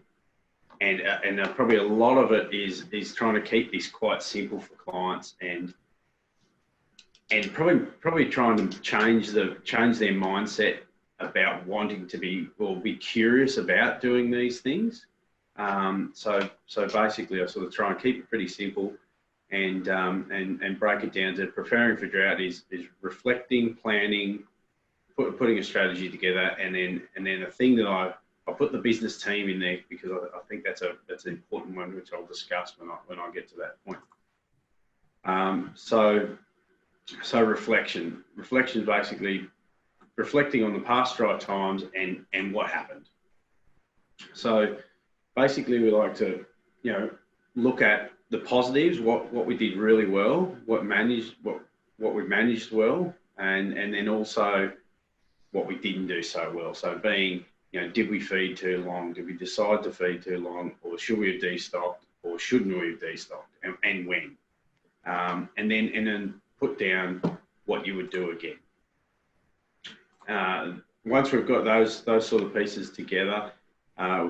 probably a lot of it is trying to keep this quite simple for clients, and probably trying to change their mindset about wanting to be curious about doing these things. So basically, I sort of try and keep it pretty simple, and break it down to preparing for drought is reflecting, planning, putting a strategy together, and then a thing that I put the business team in there, because I think that's an important one, which I'll discuss when I get to that point. So reflection is basically reflecting on the past dry times and what happened. So basically, we like to look at the positives, what we did really well, what we managed well, and then also what we didn't do so well. So being, did we feed too long? Did we decide to feed too long? Or should we have destocked? Or shouldn't we have destocked? And when? And then put down what you would do again. Once we've got those sort of pieces together,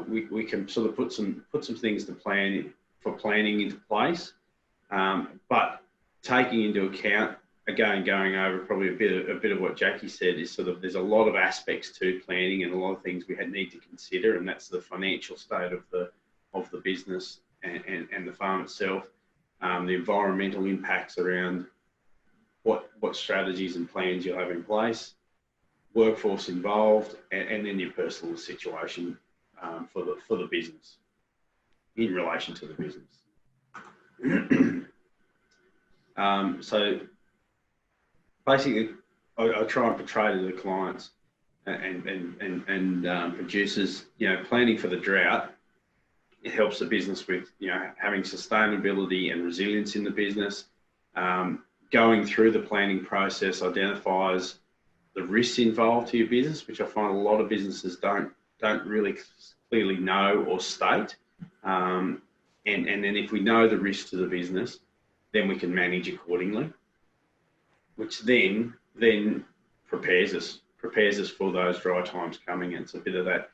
we can sort of put some things to planning into place, but taking into account, again, going over probably a bit of what Jackie said, is sort of there's a lot of aspects to planning and a lot of things we need to consider, and that's the financial state of the business and the farm itself, the environmental impacts around what strategies and plans you'll have in place, workforce involved, and then your personal situation for the business in relation to the business. So basically, I try and portray to the clients and producers, planning for the drought. It helps the business with having sustainability and resilience in the business. Going through the planning process identifies the risks involved to your business, which I find a lot of businesses don't really clearly know or state. And then if we know the risk to the business, then we can manage accordingly, which then prepares us for those dry times coming. And it's a bit of that,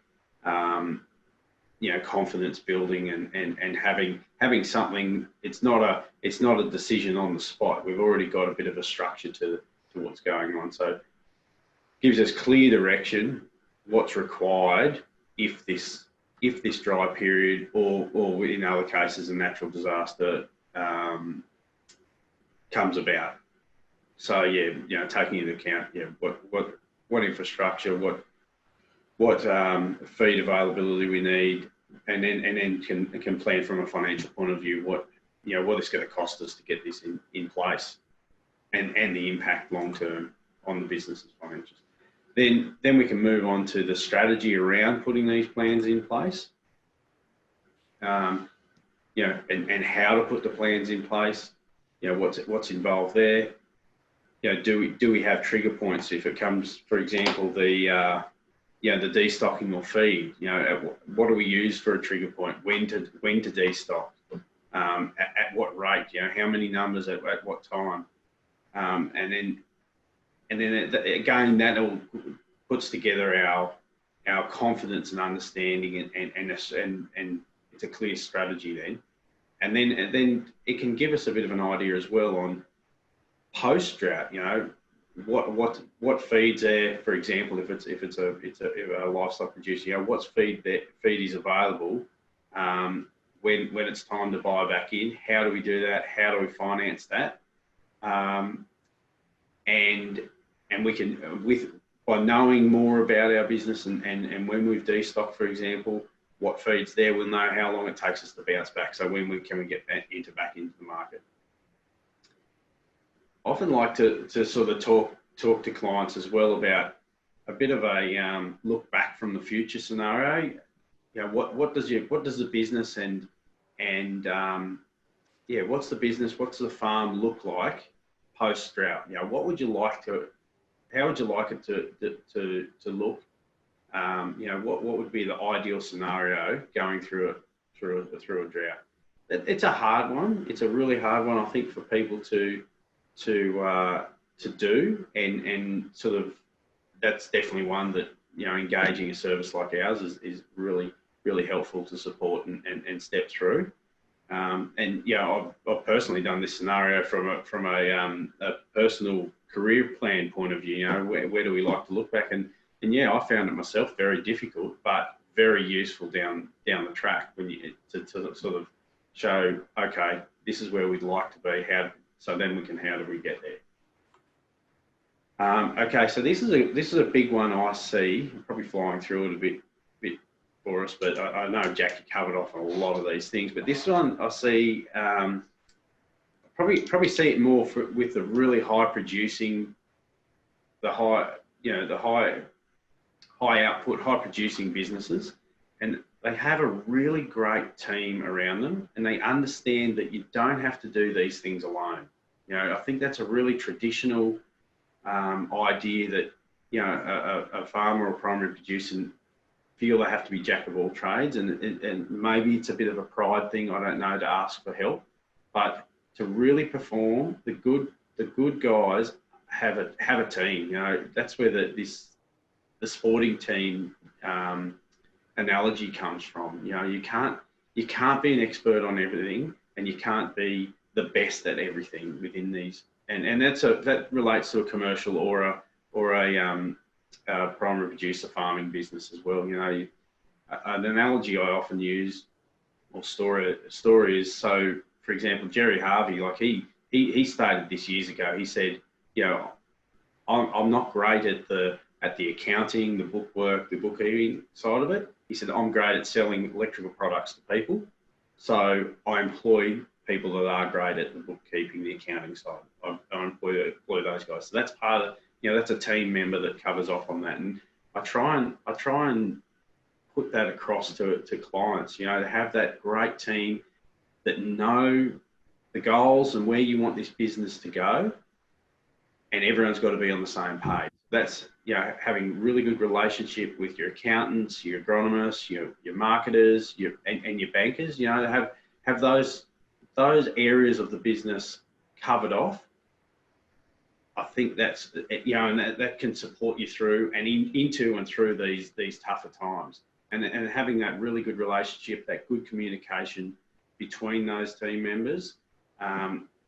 confidence building and having something. It's not a decision on the spot. We've already got a bit of a structure to what's going on. So gives us clear direction, what's required if this dry period or in other cases a natural disaster comes about. So taking into account what infrastructure, what feed availability we need, and then can plan from a financial point of view what it's going to cost us to get this in place, and the impact long term on the business's financials. Then we can move on to the strategy around putting these plans in place, and how to put the plans in place, you know, what's involved there. You know, do we have trigger points if it comes, for example, the you know, the destocking or feed? You know, what do we use for a trigger point? When to destock? At what rate? You know, how many numbers at what time? And then again, that all puts together our confidence and understanding, and it's a clear strategy then. And then it can give us a bit of an idea as well on post-drought. You know, what feeds there, for example, if it's a livestock producer, you know, what's feed is available when it's time to buy back in. How do we do that? How do we finance that? And we can, by knowing more about our business and when we've destocked, for example, what feeds there, we'll know how long it takes us to bounce back. So when can we get back into the market? I often like to sort of talk to clients as well about a bit of a look back from the future scenario. You know, what does the business and yeah, what's the business, what's the farm look like post drought? You know, how would you like it to look? You know, what would be the ideal scenario going through a drought? It's a hard one. It's a really hard one, I think, for people to do, and sort of, that's definitely one that, you know, engaging a service like ours is really helpful to support and step through. And yeah, I've personally done this scenario from a personal career plan point of view. You know, where do we like to look back? And yeah, I found it myself very difficult, but very useful down the track when you to sort of show, okay, this is where we'd like to be. So then how do we get there? Okay, so this is a big one I see. I'm probably flying through it a bit for us, but I know Jacki covered off on a lot of these things. But this one I see, probably see it more with the really high producing, the high output, high producing businesses, and they have a really great team around them, and they understand that you don't have to do these things alone. You know, I think that's a really traditional idea that, you know, a farmer or primary producer feel they have to be jack of all trades, and maybe it's a bit of a pride thing, I don't know, to ask for help, but to really perform, the good guys have a team. You know, that's where the sporting team analogy comes from. You know, you can't be an expert on everything, and you can't be the best at everything within these. And that relates to a commercial or a primary producer farming business as well. You know, an analogy I often use, or story is, so for example, Jerry Harvey, like he stated this years ago. He said, you know, I'm not great at the accounting, the bookwork, the bookkeeping side of it. He said, I'm great at selling electrical products to people, so I employ people that are great at the bookkeeping, the accounting side. I employ those guys. So that's part of, you know, that's a team member that covers off on that. And I try and put that across to clients, you know, to have that great team that know the goals and where you want this business to go, and everyone's got to be on the same page. That's, you know, having really good relationship with your accountants, your agronomists, your marketers, and your bankers. You know, have those areas of the business covered off. I think that's, you know, and that can support you through and into and through these tougher times. And having that really good relationship, that good communication between those team members,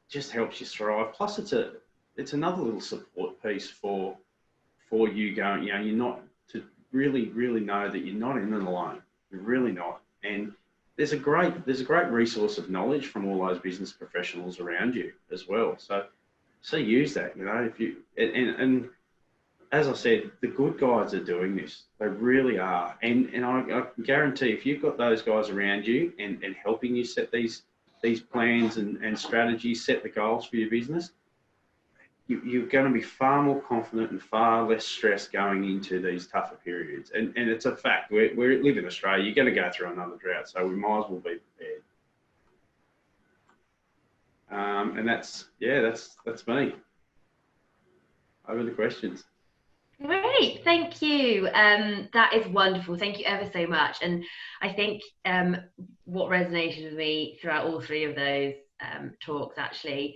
just helps you thrive. Plus, it's another little support piece for you going, you know, you're not, to really know that you're not in it alone. You're really not. And there's a great resource of knowledge from all those business professionals around you as well. So use that, you know, if you, and as I said, the good guys are doing this. They really are. And I guarantee if you've got those guys around you and helping you set these plans and strategies, set the goals for your business, you're going to be far more confident and far less stressed going into these tougher periods. And it's a fact. We live in Australia. You're going to go through another drought, so we might as well be And that's me. Over the questions. Great, thank you. That is wonderful. Thank you ever so much. And I think what resonated with me throughout all three of those talks actually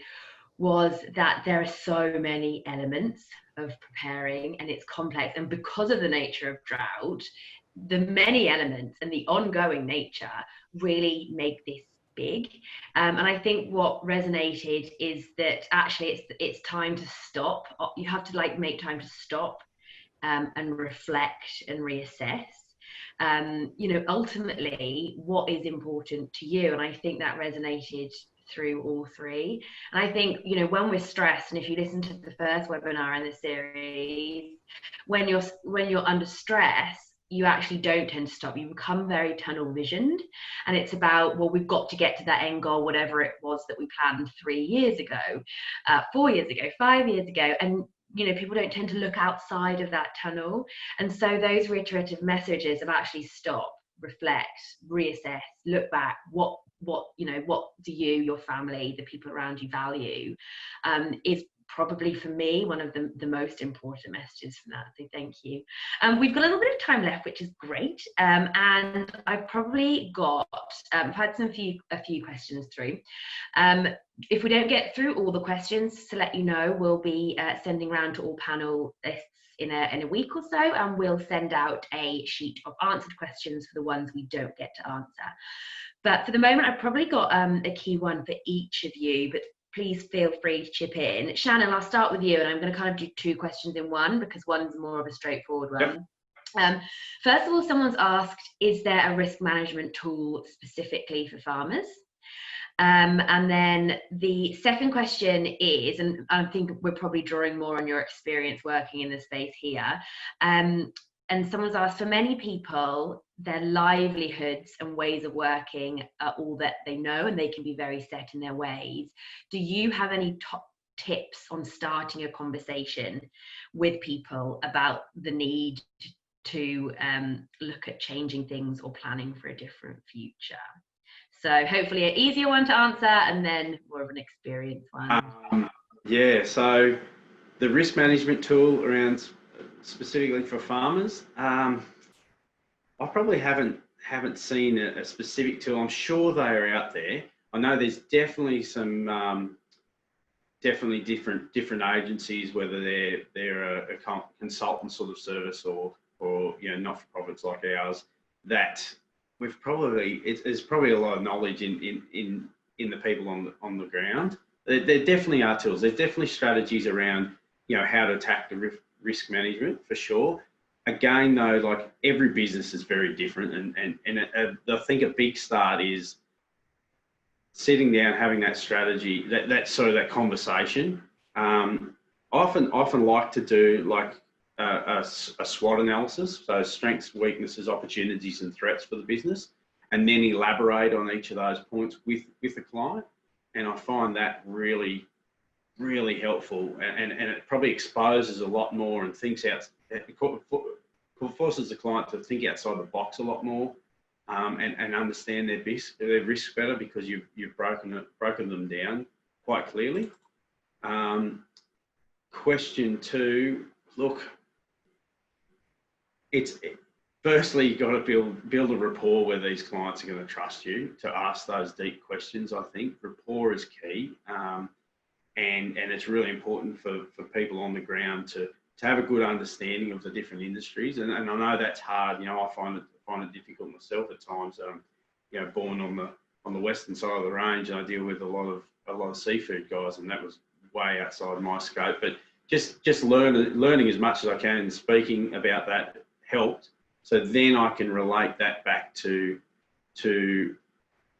was that there are so many elements of preparing, and it's complex. And because of the nature of Drought, the many elements and the ongoing nature really make this big. And I think what resonated is that actually it's time to stop. You have to like make time to stop and reflect and reassess. You know, ultimately, what is important to you? And I think that resonated through all three. And I think, you know, when we're stressed, and if you listen to the first webinar in the series, when you're under stress, you actually don't tend to stop. You become very tunnel visioned, and it's about, well, we've got to get to that end goal, whatever it was that we planned 3 years ago, 4 years ago, 5 years ago. And you know, people don't tend to look outside of that tunnel. And so those reiterative messages of actually stop, reflect, reassess, look back, what do you, your family, the people around you value, is probably for me one of the most important messages from that. So thank you. We've got a little bit of time left, which is great. And I've probably got I've had a few questions through. If we don't get through all the questions, to let you know, we'll be sending around to all panelists in a week or so, and we'll send out a sheet of answered questions for the ones we don't get to answer. But for the moment, I've probably got a key one for each of you, but please feel free to chip in. Shannon, I'll start with you, and I'm going to kind of do 2 questions in one because one's more of a straightforward one. Yep. First of all, someone's asked, is there a risk management tool specifically for farmers? And then the second question is, and I think we're probably drawing more on your experience working in the space here, and someone's asked, for many people, their livelihoods and ways of working are all that they know, and they can be very set in their ways. Do you have any top tips on starting a conversation with people about the need to look at changing things or planning for a different future? So hopefully an easier one to answer, and then more of an experienced one. Yeah, so the risk management tool around specifically for farmers, I probably haven't seen a specific tool. I'm sure they are out there. I know there's definitely some definitely different agencies, whether they're a consultant sort of service or you know, not-for-profits like ours, that we've probably there's probably a lot of knowledge in the people on the ground. There definitely are tools. There's definitely strategies around, you know, how to attack the risk management for sure. Again, though, like every business is very different, and I think a big start is sitting down, having that strategy, that sort of that conversation. Often like to do like a SWOT analysis, so strengths, weaknesses, opportunities, and threats for the business, and then elaborate on each of those points with the client. And I find that really helpful, and it probably exposes a lot more and forces the client to think outside the box a lot more, and understand their risks better, because you've broken them down quite clearly. Question 2, look, firstly, you've got to build a rapport where these clients are going to trust you to ask those deep questions. I think rapport is key, and it's really important for people on the ground to have a good understanding of the different industries. And I know that's hard. You know, I find it difficult myself at times. You know, born on the western side of the range, and I deal with a lot of seafood guys, and that was way outside my scope. But just learning as much as I can and speaking about that helped. So then I can relate that back to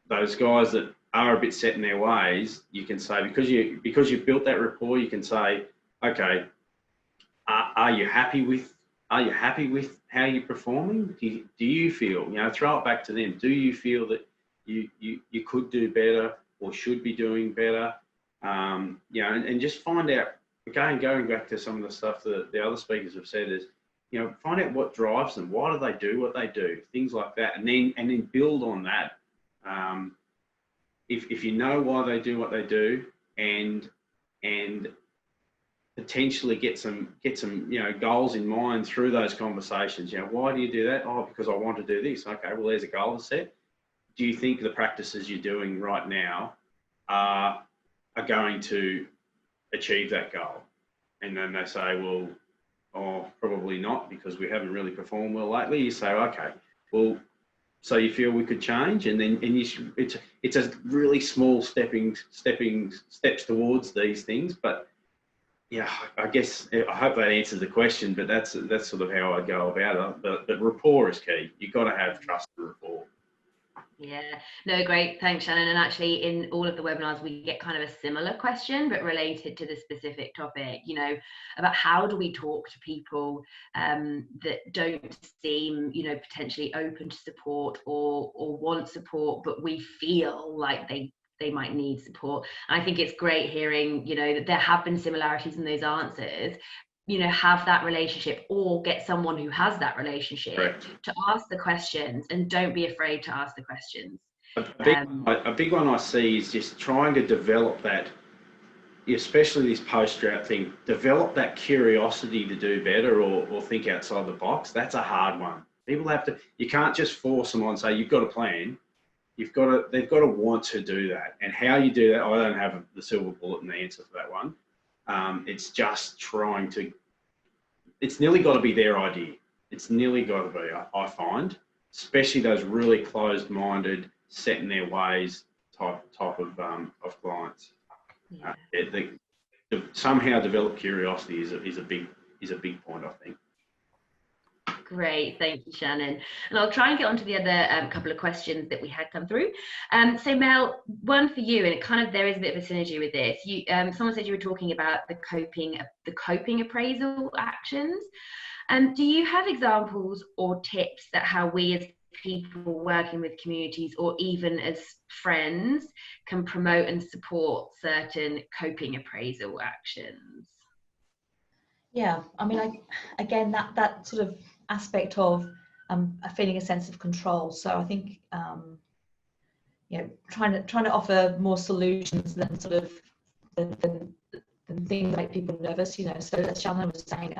those guys that are a bit set in their ways. You can say, because you've built that rapport, you can say, okay, are you happy with how you're performing? Do you feel, you know, throw it back to them. Do you feel that you could do better or should be doing better? You know, and just find out, again, going back to some of the stuff that the other speakers have said, is, you know, find out what drives them. Why do they do what they do? Things like that, and then build on that. if you know why they do what they do, and potentially get some goals in mind through those conversations. Why do you do that? Oh, because I want to do this. Okay, well, there's a goal to set. Do you think the practices you're doing right now are going to achieve that goal? And then they say, well, probably not, because we haven't really performed well lately. You say, okay, well, so you feel we could change, and then it's a really small steps towards these things. But yeah, I guess I hope that answers the question. But that's sort of how I go about it. But rapport is key. You've got to have trust and rapport. Yeah, no, great. Thanks, Shannon. And actually, in all of the webinars, we get kind of a similar question, but related to the specific topic, about how do we talk to people that don't seem, potentially open to support or want support, but we feel like they might need support. And I think it's great hearing, that there have been similarities in those answers. Have that relationship, or get someone who has that relationship. Correct. To ask the questions, and don't be afraid to ask the questions. A big one I see is just trying to develop that, especially this post-drought thing, develop that curiosity to do better or think outside the box. That's a hard one. People you can't just force them on and say, you've got a plan. They've got to want to do that. And how you do that, I don't have the silver bullet and the answer for that one. It's just trying to, it's nearly got to be their idea. It's nearly got to be, I find, especially those really closed-minded, set in their ways type of clients. Yeah. Somehow develop curiosity is a big point, I think. Great, thank you, Shannon. And I'll try and get on to the other couple of questions that we had come through. So Mel, one for you, and there is a bit of a synergy with this. Someone said you were talking about the coping appraisal actions. Do you have examples or tips that how we as people working with communities, or even as friends, can promote and support certain coping appraisal actions? Yeah, I mean, again, that sort of aspect of feeling a sense of control. So I think trying to offer more solutions than sort of than things that make people nervous. So as Shannon was saying,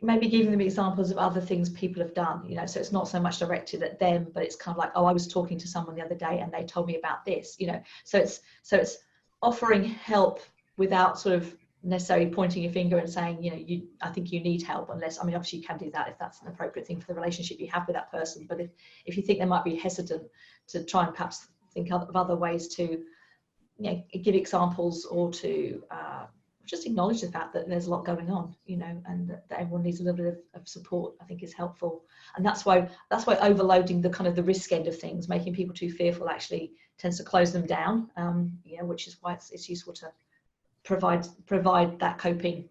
maybe giving them examples of other things people have done. So it's not so much directed at them, but it's kind of like, oh, I was talking to someone the other day and they told me about this. So it's offering help without sort of necessarily pointing your finger and saying, I think you need help, unless, obviously you can do that if that's an appropriate thing for the relationship you have with that person. But if you think they might be hesitant, to try and perhaps think of other ways to, give examples, or to just acknowledge the fact that there's a lot going on, and that everyone needs a little bit of support, I think is helpful. And that's why overloading the kind of the risk end of things, making people too fearful, actually tends to close them down, which is why it's useful to provide that coping,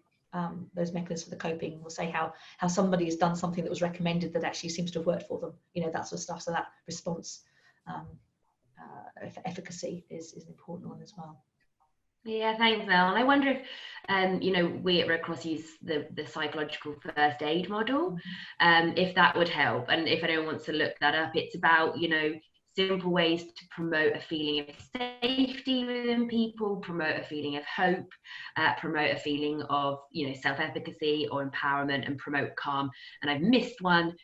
those mechanisms for the coping. We'll say how somebody has done something that was recommended that actually seems to have worked for them, that sort of stuff. So that response efficacy is an important one as well. Yeah, thanks, Mel. And I wonder if, we at Red Cross use the psychological first aid model, if that would help. And if anyone wants to look that up, it's about, simple ways to promote a feeling of safety within people, promote a feeling of hope, promote a feeling of, self-efficacy or empowerment, and promote calm. And I've missed one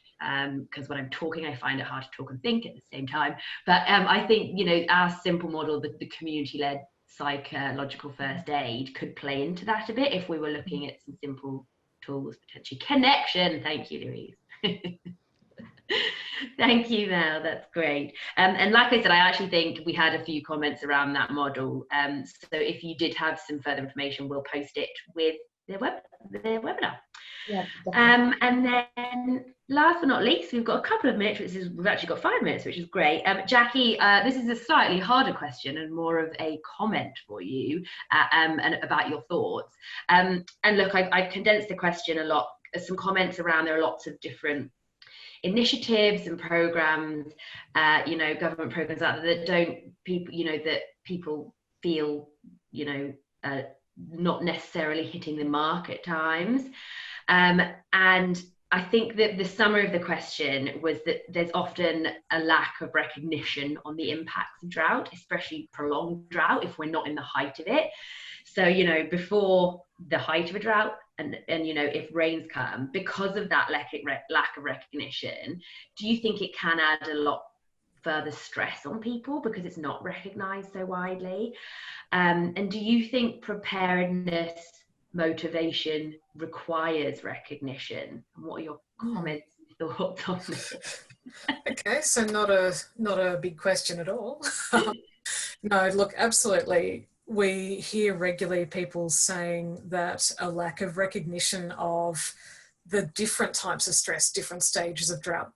because when I'm talking, I find it hard to talk and think at the same time. But I think, our simple model, the community-led psychological first aid, could play into that a bit if we were looking at some simple tools, potentially. Connection. Thank you, Louise. Thank you, Mel. That's great. And like I said, I actually think we had a few comments around that model. So if you did have some further information, we'll post it with their webinar. Yeah, and then last but not least, we've got a couple of minutes, we've actually got 5 minutes, which is great. Jacki, this is a slightly harder question and more of a comment for you and about your thoughts. And look, I've condensed the question a lot. Some comments around, there are lots of different initiatives and programs, government programs out there that people feel, not necessarily hitting the mark at times. And I think that the summary of the question was that there's often a lack of recognition on the impacts of drought, especially prolonged drought, if we're not in the height of it. So, you know, before the height of a drought, and you know, if rains come, because of that lack of recognition, do you think it can add a lot further stress on people because it's not recognised so widely? And do you think preparedness motivation requires recognition? And what are your comments and thoughts on this? Okay, so not a big question at all. No, look, absolutely. We hear regularly people saying that a lack of recognition of the different types of stress, different stages of drought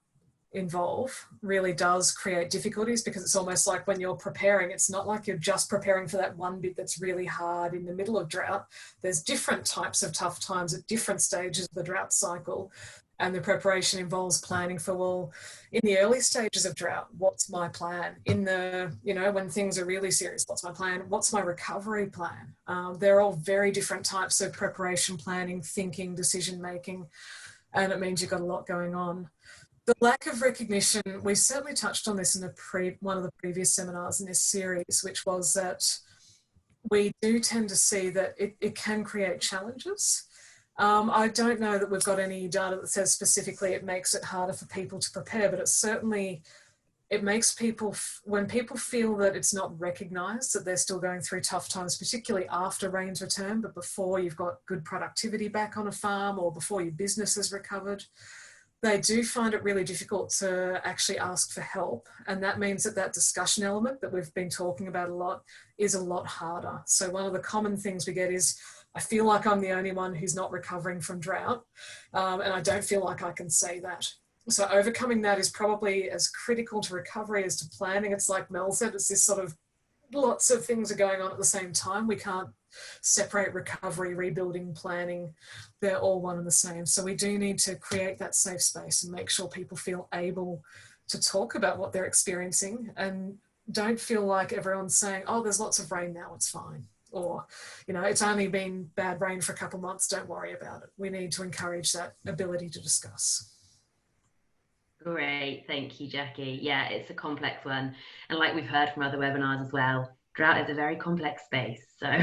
involve really does create difficulties, because it's almost like when you're preparing, it's not like you're just preparing for that one bit that's really hard in the middle of drought. There's different types of tough times at different stages of the drought cycle, and the preparation involves planning for, well, in the early stages of drought, what's my plan? In the, you know, when things are really serious, what's my plan? What's my recovery plan? They're all very different types of preparation, planning, thinking, decision making, and it means you've got a lot going on. The lack of recognition, we certainly touched on this in one of the previous seminars in this series, which was that we do tend to see that it can create challenges. I don't know that we've got any data that says specifically it makes it harder for people to prepare, but it makes people, when people feel that it's not recognised, that they're still going through tough times, particularly after rains return, but before you've got good productivity back on a farm or before your business has recovered, they do find it really difficult to actually ask for help. And that means that discussion element that we've been talking about a lot is a lot harder. So one of the common things we get is, I feel like I'm the only one who's not recovering from drought, and I don't feel like I can say that. So overcoming that is probably as critical to recovery as to planning. It's like Mel said, it's this sort of lots of things are going on at the same time. We can't separate recovery, rebuilding, planning. They're all one and the same. So we do need to create that safe space and make sure people feel able to talk about what they're experiencing and don't feel like everyone's saying, oh, there's lots of rain now, it's fine. Or, you know, it's only been bad rain for a couple of months, don't worry about it. We need to encourage that ability to discuss. Great, thank you, Jackie. Yeah, it's a complex one. And like we've heard from other webinars as well, drought is a very complex space. So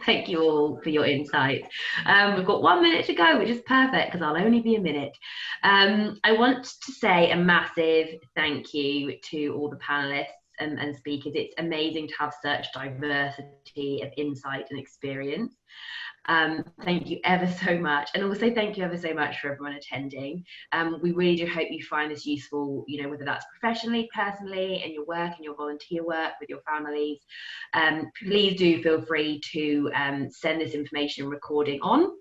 thank you all for your insights. We've got 1 minute to go, which is perfect because I'll only be a minute. I want to say a massive thank you to all the panelists and speakers. It's amazing to have such diversity of insight and experience. Thank you ever so much, and also thank you ever so much for everyone attending. We really do hope you find this useful, you know, whether that's professionally, personally, in your work, in your volunteer work, with your families. Please do feel free to send this information recording on.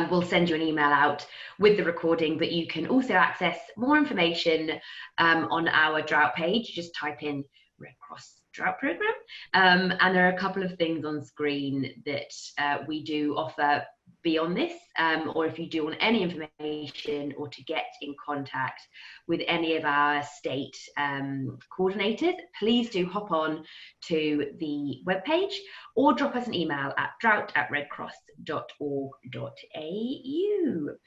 We'll send you an email out with the recording, but you can also access more information on our Drought page. Just type in Red Cross Drought Programme, and there are a couple of things on screen that we do offer beyond this, or if you do want any information or to get in contact with any of our state coordinators, please do hop on to the webpage or drop us an email at drought@redcross.org.au.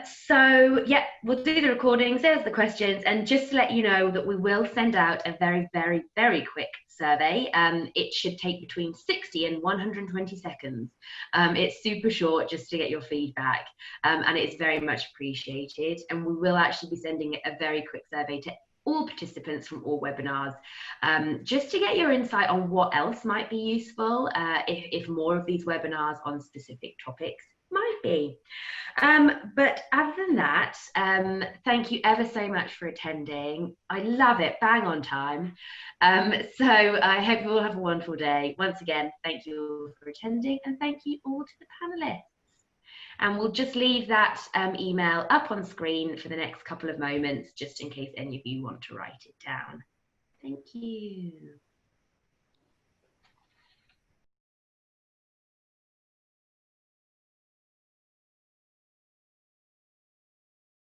So yeah, we'll do the recordings, there's the questions, and just to let you know that we will send out a very, very, very quick survey. It should take between 60 and 120 seconds. It's super short just to get your feedback, and it's very much appreciated. And we will actually be sending a very quick survey to all participants from all webinars, just to get your insight on what else might be useful, if more of these webinars on specific topics might be. But other than that, thank you ever so much for attending. I love it, bang on time. So I hope you all have a wonderful day. Once again, thank you all for attending, and thank you all to the panelists. And we'll just leave that email up on screen for the next couple of moments, just in case any of you want to write it down. Thank you.